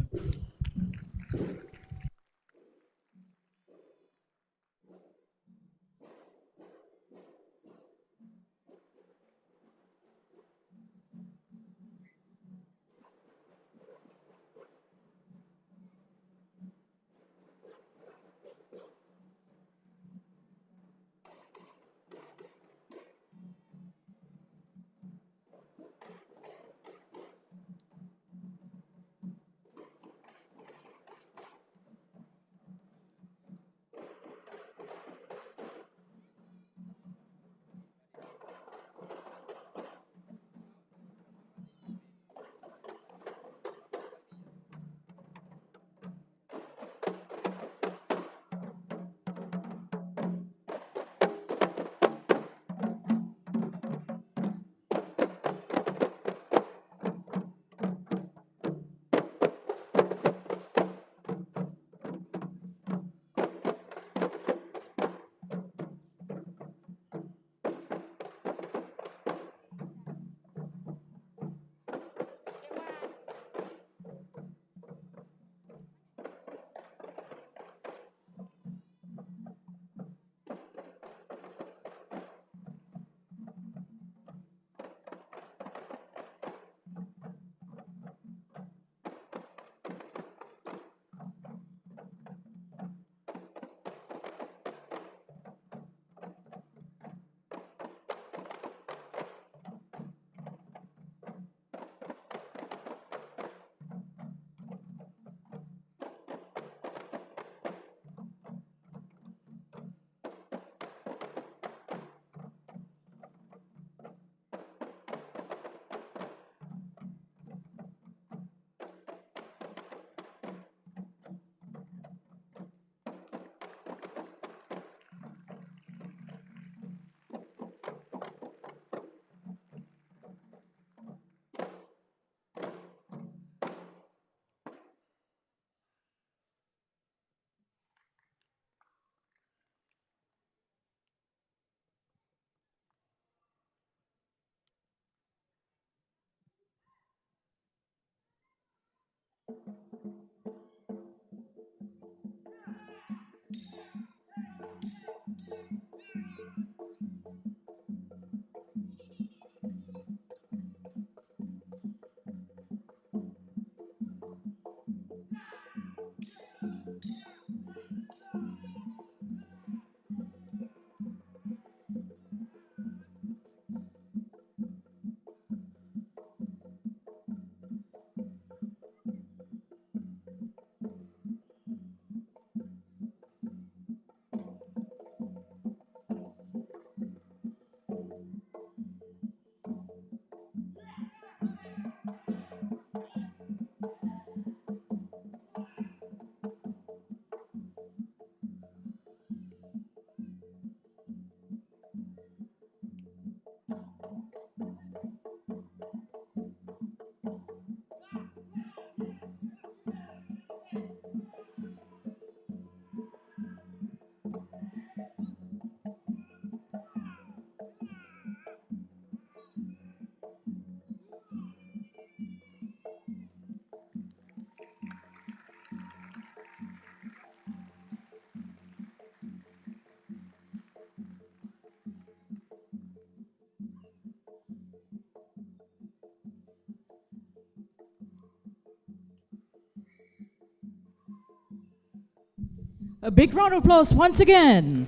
A big round of applause once again.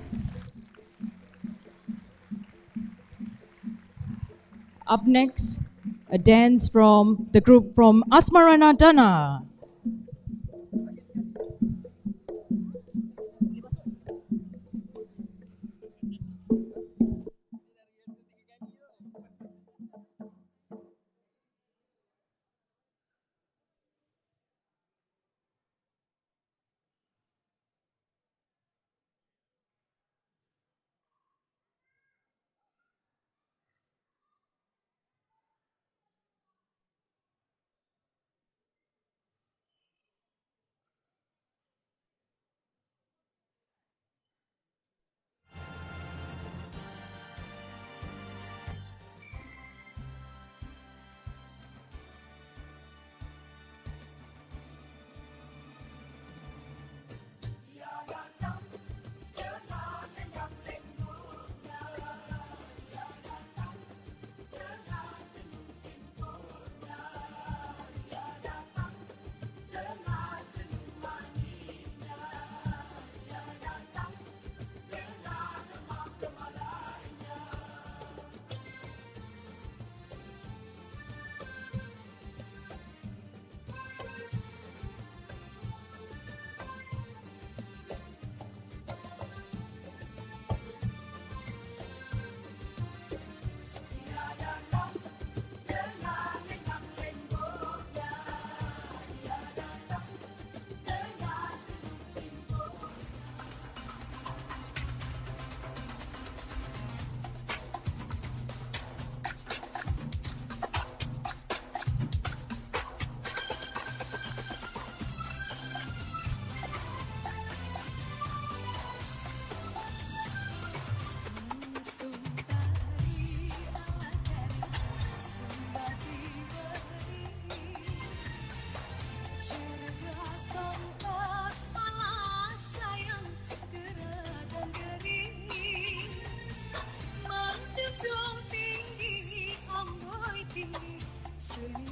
Up next, a dance from the group from Asmarana Dana.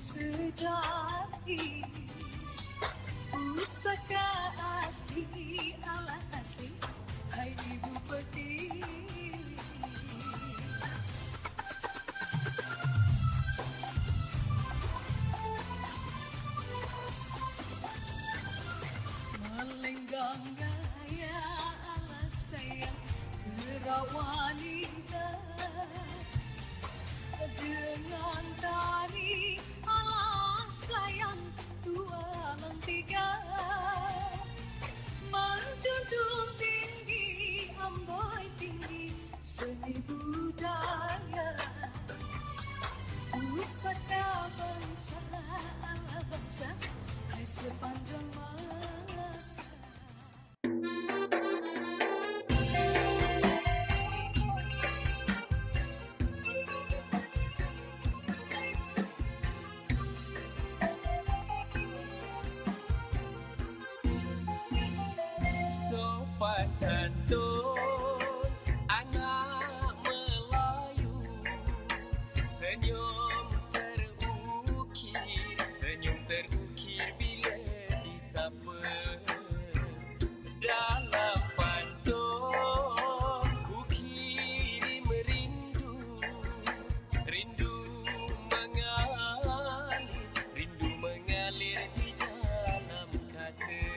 Sejati pusaka asli ala asli, hai ibu Pertiwi. Melenggang gaya ala sayang kerawanita, dengan tari ala sayang dua tiga, menjunjung tinggi amboi tinggi seni budaya, pusaka bangsa ala bangsa, hai sepanjang masa. Sopan santun anak Melayu, senyum terukir bila disapa. Dalam pantun ku kirim rindu mengalir di dalam kata.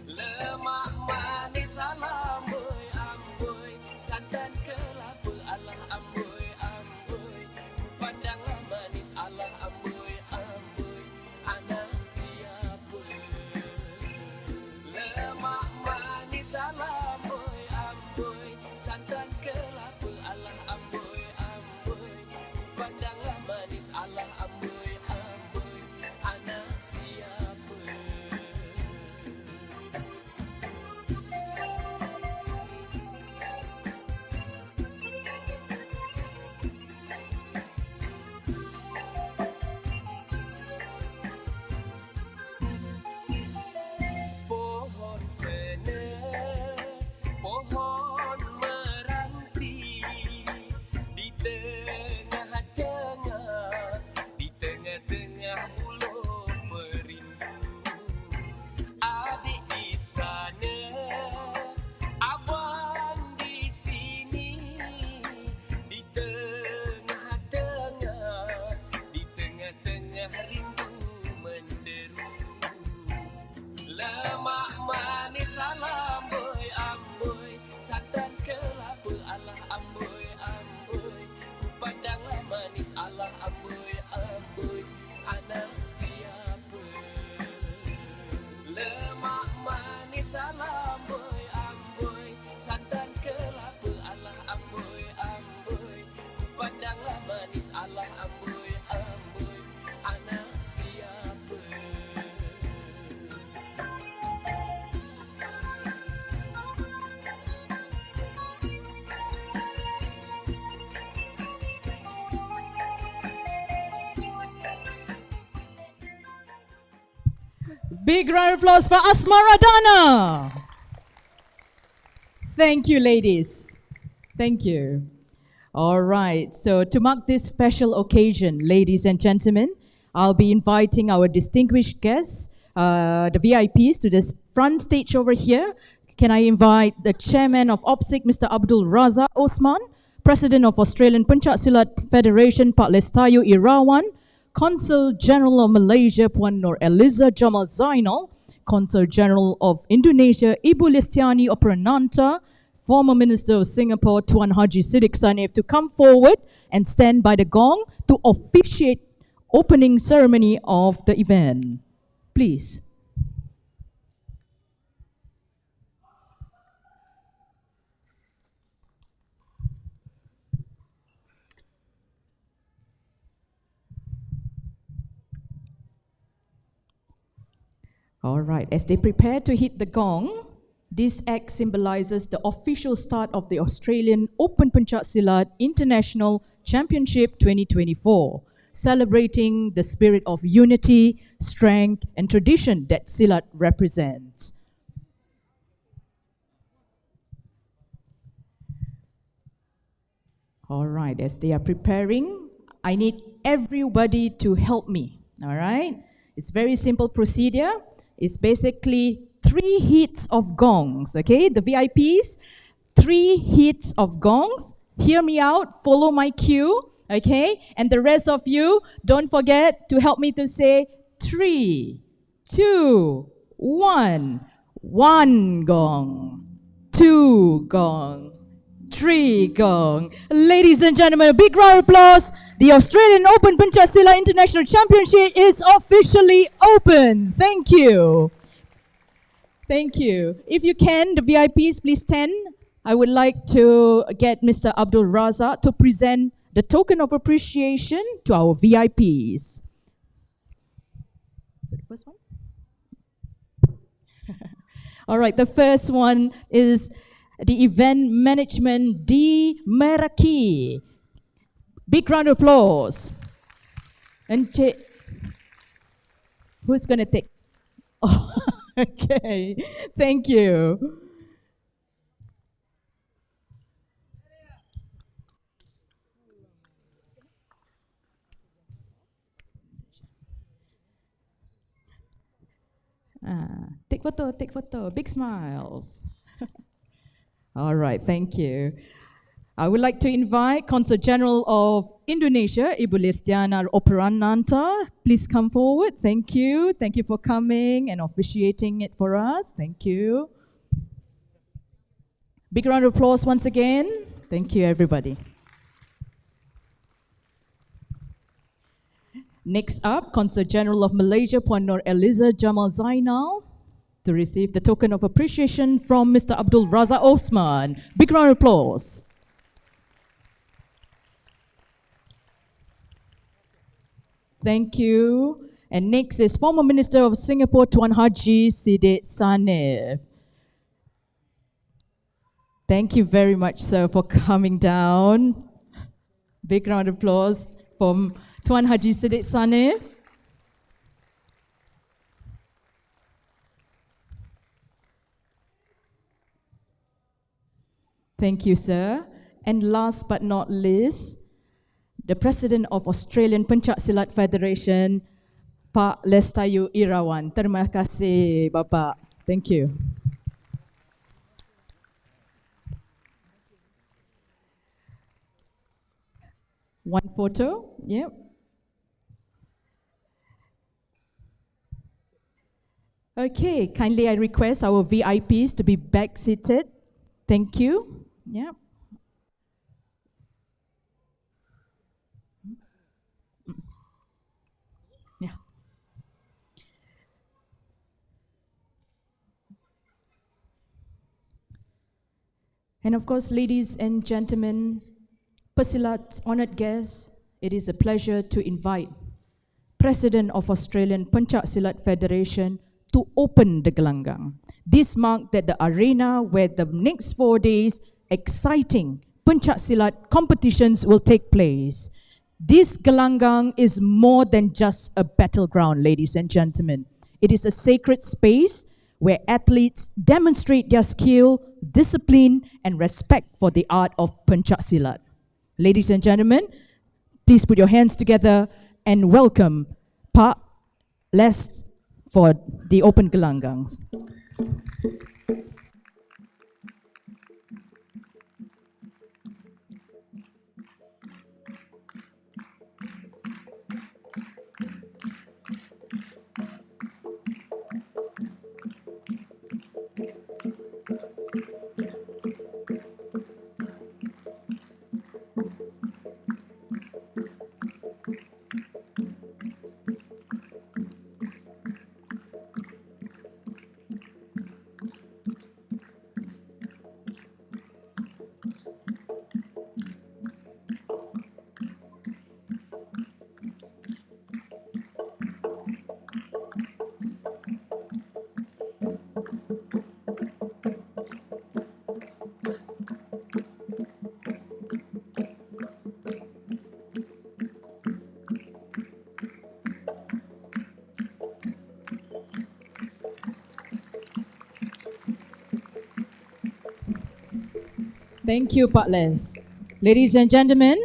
Lemak manis salam Big round of applause for Asmaradana. Thank you, ladies. Thank you. All right, so to mark this special occasion, ladies and gentlemen, I'll be inviting our distinguished guests, the VIPs, to the front stage over here. Can I invite the chairman of AOPSIC, Mr. Abdul Razak Osman, president of Australian Pencak Silat Federation, Pak Lestayu Irawan, Consul General of Malaysia, Puan Nur Eliza Jamal Zainal, Consul General of Indonesia, Ibu Listiani Oprananta, former Minister of Singapore, Tuan Haji Siddiq Sanif, to come forward and stand by the gong to officiate opening ceremony of the event. Please. All right, as they prepare to hit the gong, this act symbolizes the official start of the Australian Open Pencak Silat International Championship 2024, celebrating the spirit of unity, strength, and tradition that Silat represents. All right, as they are preparing, I need everybody to help me, all right? It's very simple procedure. It's basically 3 hits of gongs, okay? The VIPs, 3 hits of gongs. Hear me out, follow my cue, okay? And the rest of you, don't forget to help me to say 3, 2, 1. 1 gong, 2 gong, 3 gong. Ladies and gentlemen, a big round of applause. The Australian Open Pencak Silat International Championship is officially open. Thank you. Thank you. If you can, the VIPs, please stand. I would like to get Mr. Abdul Razak to present the token of appreciation to our VIPs. The first one? All right, the first one is the event management D. Meraki. Big round of applause. And who's going to take? Oh, okay, thank you. Take photo, big smiles. All right, thank you. I would like to invite Consul General of Indonesia, Ibu Listiana Oprananta. Please come forward. Thank you. Thank you for coming and officiating it for us. Thank you. Big round of applause once again. Thank you, everybody. Next up, Consul General of Malaysia, Puan Nur Eliza Jamal Zainal, to receive the token of appreciation from Mr. Abdul Razak Osman. Big round of applause. Thank you. And next is former Minister of Singapore, Tuan Haji Siddiq Sanif. Thank you very much, sir, for coming down. Big round of applause from Tuan Haji Siddiq Sanif. Thank you, sir. And last but not least, the President of Australian Pencak Silat Federation, Pak Lestayu Irawan. Terima kasih, Bapak. Thank you. One photo, yep. Okay, kindly I request our VIPs to be back seated. Thank you. Yep. Yeah. And of course, ladies and gentlemen, Pesilat's honored guests, it is a pleasure to invite President of Australian Pencak Silat Federation to open the gelanggang. This marked that the arena where the next 4 days exciting Pencak Silat competitions will take place. This gelanggang is more than just a battleground, ladies and gentlemen. It is a sacred space where athletes demonstrate their skill, discipline, and respect for the art of Pencak Silat. Ladies and gentlemen, please put your hands together and welcome Pak Les for the open gelanggangs. Thank you, Pak Les. Ladies and gentlemen,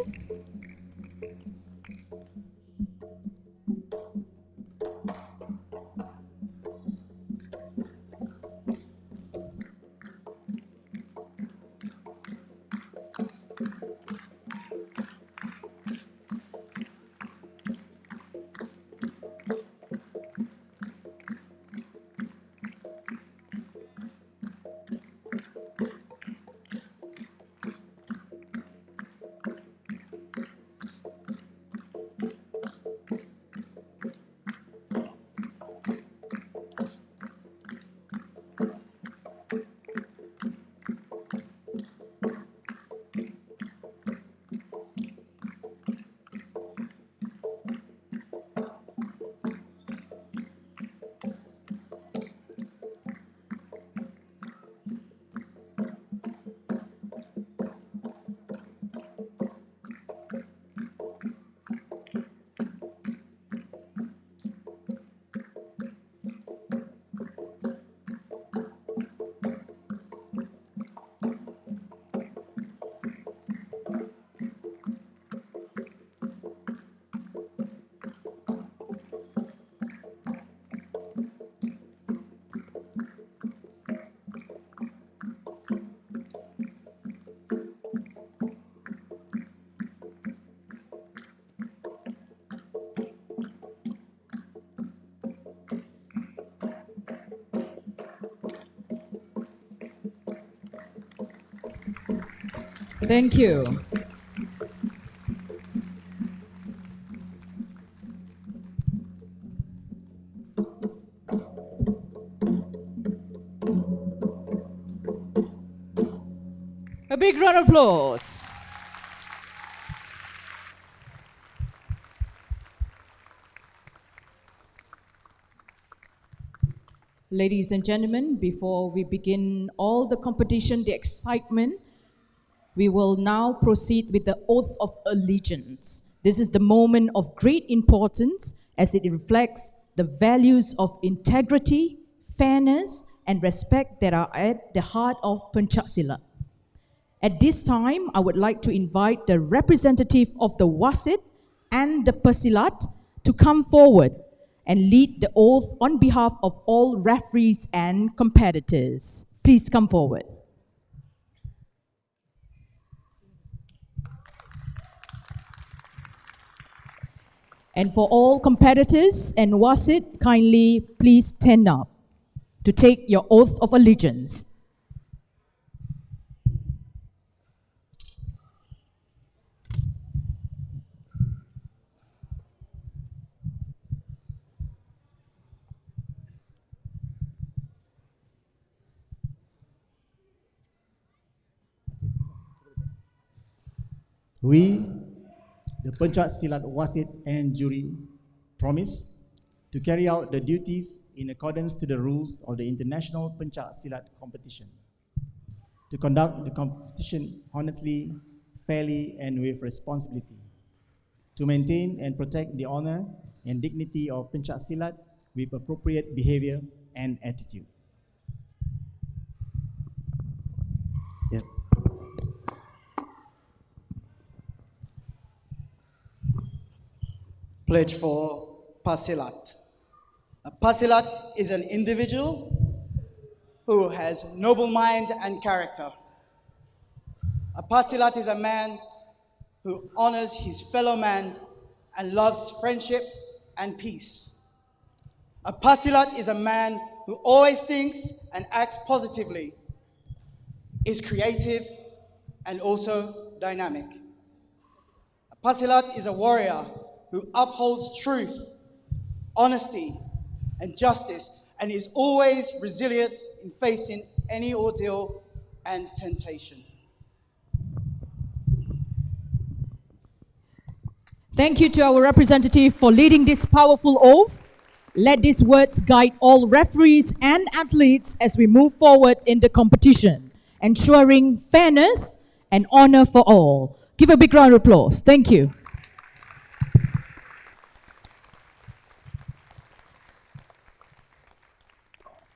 thank you. A big round of applause. Ladies and gentlemen, before we begin all the competition, the excitement, we will now proceed with the oath of allegiance. This is the moment of great importance as it reflects the values of integrity, fairness, and respect that are at the heart of Pencak Silat. At this time, I would like to invite the representative of the Wasit and the Pesilat to come forward and lead the oath on behalf of all referees and competitors. Please come forward. And for all competitors and Wasit, kindly please stand up to take your oath of allegiance. We, the Pencak Silat Wasit and Jury, promise to carry out the duties in accordance to the rules of the International Pencak Silat Competition, to conduct the competition honestly, fairly, and with responsibility, to maintain and protect the honor and dignity of Pencak Silat with appropriate behavior and attitude. Yep. Pledge for Pasilat. A Pasilat is an individual who has noble mind and character. A Pasilat is a man who honors his fellow man and loves friendship and peace. A Pasilat is a man who always thinks and acts positively, is creative and also dynamic. A Pasilat is a warrior who upholds truth, honesty, and justice, and is always resilient in facing any ordeal and temptation. Thank you to our representative for leading this powerful oath. Let these words guide all referees and athletes as we move forward in the competition, ensuring fairness and honor for all. Give a big round of applause. Thank you.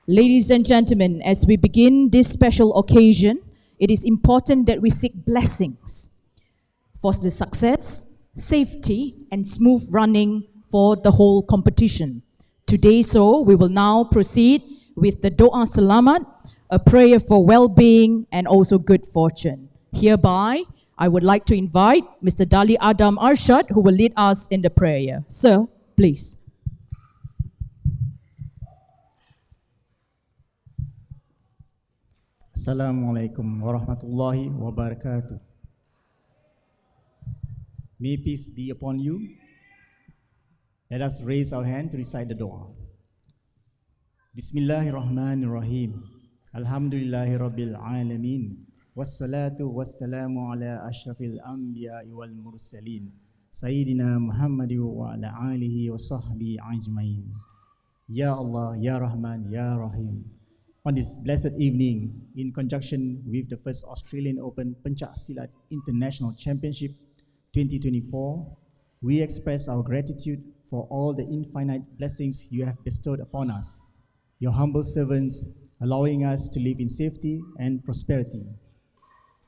Ladies and gentlemen, as we begin this special occasion, it is important that we seek blessings for the success, safety, and smooth running for the whole competition. Today, so we will now proceed with the Doa Selamat, a prayer for well-being and also good fortune. Hereby, I would like to invite Mr. Dali Adam Arshad, who will lead us in the prayer. Sir, please. Assalamualaikum warahmatullahi wabarakatuh. May peace be upon you. Let us raise our hand to recite the dua. Bismillahirrahmanirrahim. Alhamdulillahi rabbil alamin. Wassalatu wassalamu ala ashrafil anbiya wal mursalin. Sayyidina Muhammadi wa ala alihi wa sahbihi ajmain. Ya Allah, Ya Rahman, Ya Rahim. On this blessed evening, in conjunction with the first Australian Open Pencak Silat International Championship 2024, we express our gratitude for all the infinite blessings you have bestowed upon us, your humble servants, allowing us to live in safety and prosperity.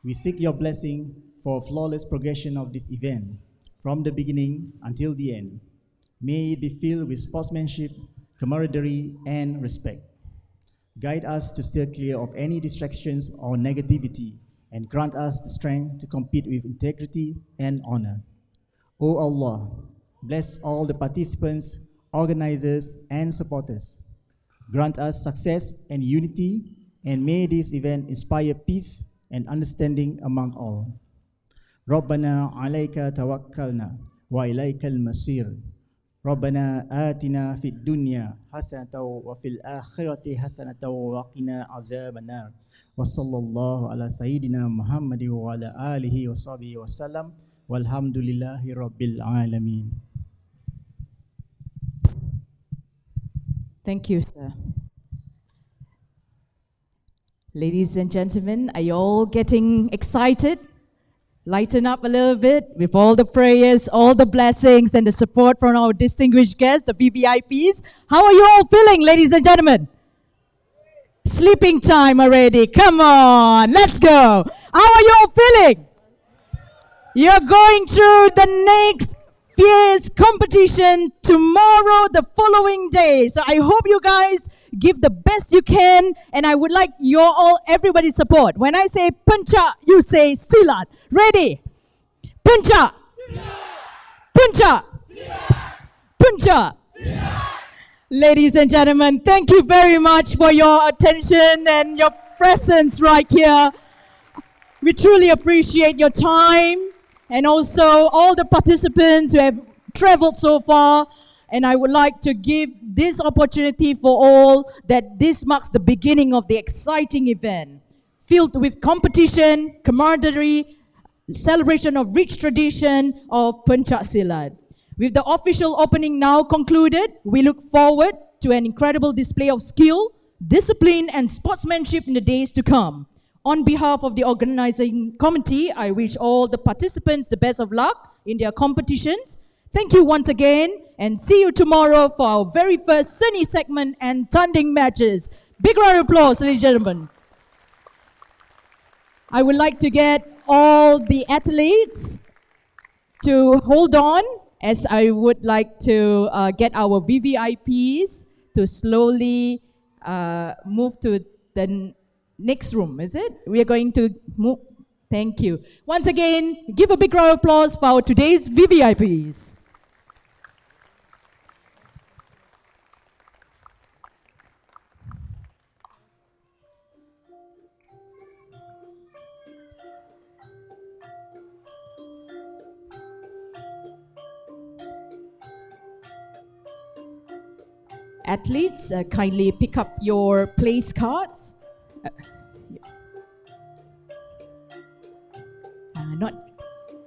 We seek your blessing for a flawless progression of this event, from the beginning until the end. May it be filled with sportsmanship, camaraderie, and respect. Guide us to steer clear of any distractions or negativity, and grant us the strength to compete with integrity and honor. O Allah, bless all the participants, organizers, and supporters. Grant us success and unity, and may this event inspire peace and understanding among all. Rabbana alayka tawakkalna wa ilaykal masir. Rabbana atina fid dunya hasanatan wa fil akhirati hasanatan wa qina azabannar. Wa sallallahu ala sayyidina Muhammadin wa ala alihi wa sahbihi wa sallam. Walhamdulillahi rabbil alamin. Thank you, sir. Ladies and gentlemen, are you all getting excited? Lighten up a little bit with all the prayers, all the blessings, and the support from our distinguished guests, the VVIPs. How are you all feeling, ladies and gentlemen? Sleeping time already. Come on, let's go. How are you all feeling? You're going through the next fierce competition tomorrow, the following day. So I hope you guys give the best you can, and I would like your all, everybody's support. When I say Pencak, you say Silat. Ready? Pencak! Pencak! Pencak! Ladies and gentlemen, thank you very much for your attention and your presence right here. We truly appreciate your time, and also all the participants who have traveled so far. And I would like to give this opportunity for all that this marks the beginning of the exciting event, filled with competition, camaraderie, celebration of rich tradition of Pencak Silat. With the official opening now concluded, we look forward to an incredible display of skill, discipline, and sportsmanship in the days to come. On behalf of the organizing committee, I wish all the participants the best of luck in their competitions. Thank you once again, and see you tomorrow for our very first Sunny segment and tanding matches. Big round of applause, ladies and gentlemen. I would like to get all the athletes to hold on, as I would like to get our VVIPs to slowly move to the next room, is it? We are going to move. Thank you. Once again, give a big round of applause for our today's VVIPs. Athletes, kindly pick up your place cards. Not,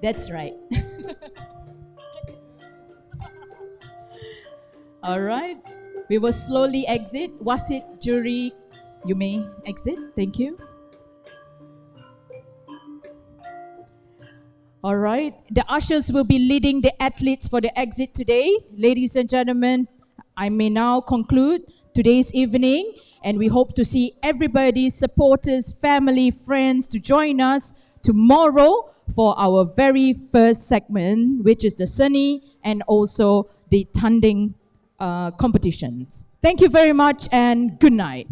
that's right. All right, we will slowly exit. Wasit, jury, you may exit. Thank you. All right, the ushers will be leading the athletes for the exit today. Ladies and gentlemen, I may now conclude today's evening, and we hope to see everybody, supporters, family, friends, to join us tomorrow for our very first segment, which is the Sunny and also the Tanding competitions. Thank you very much and good night.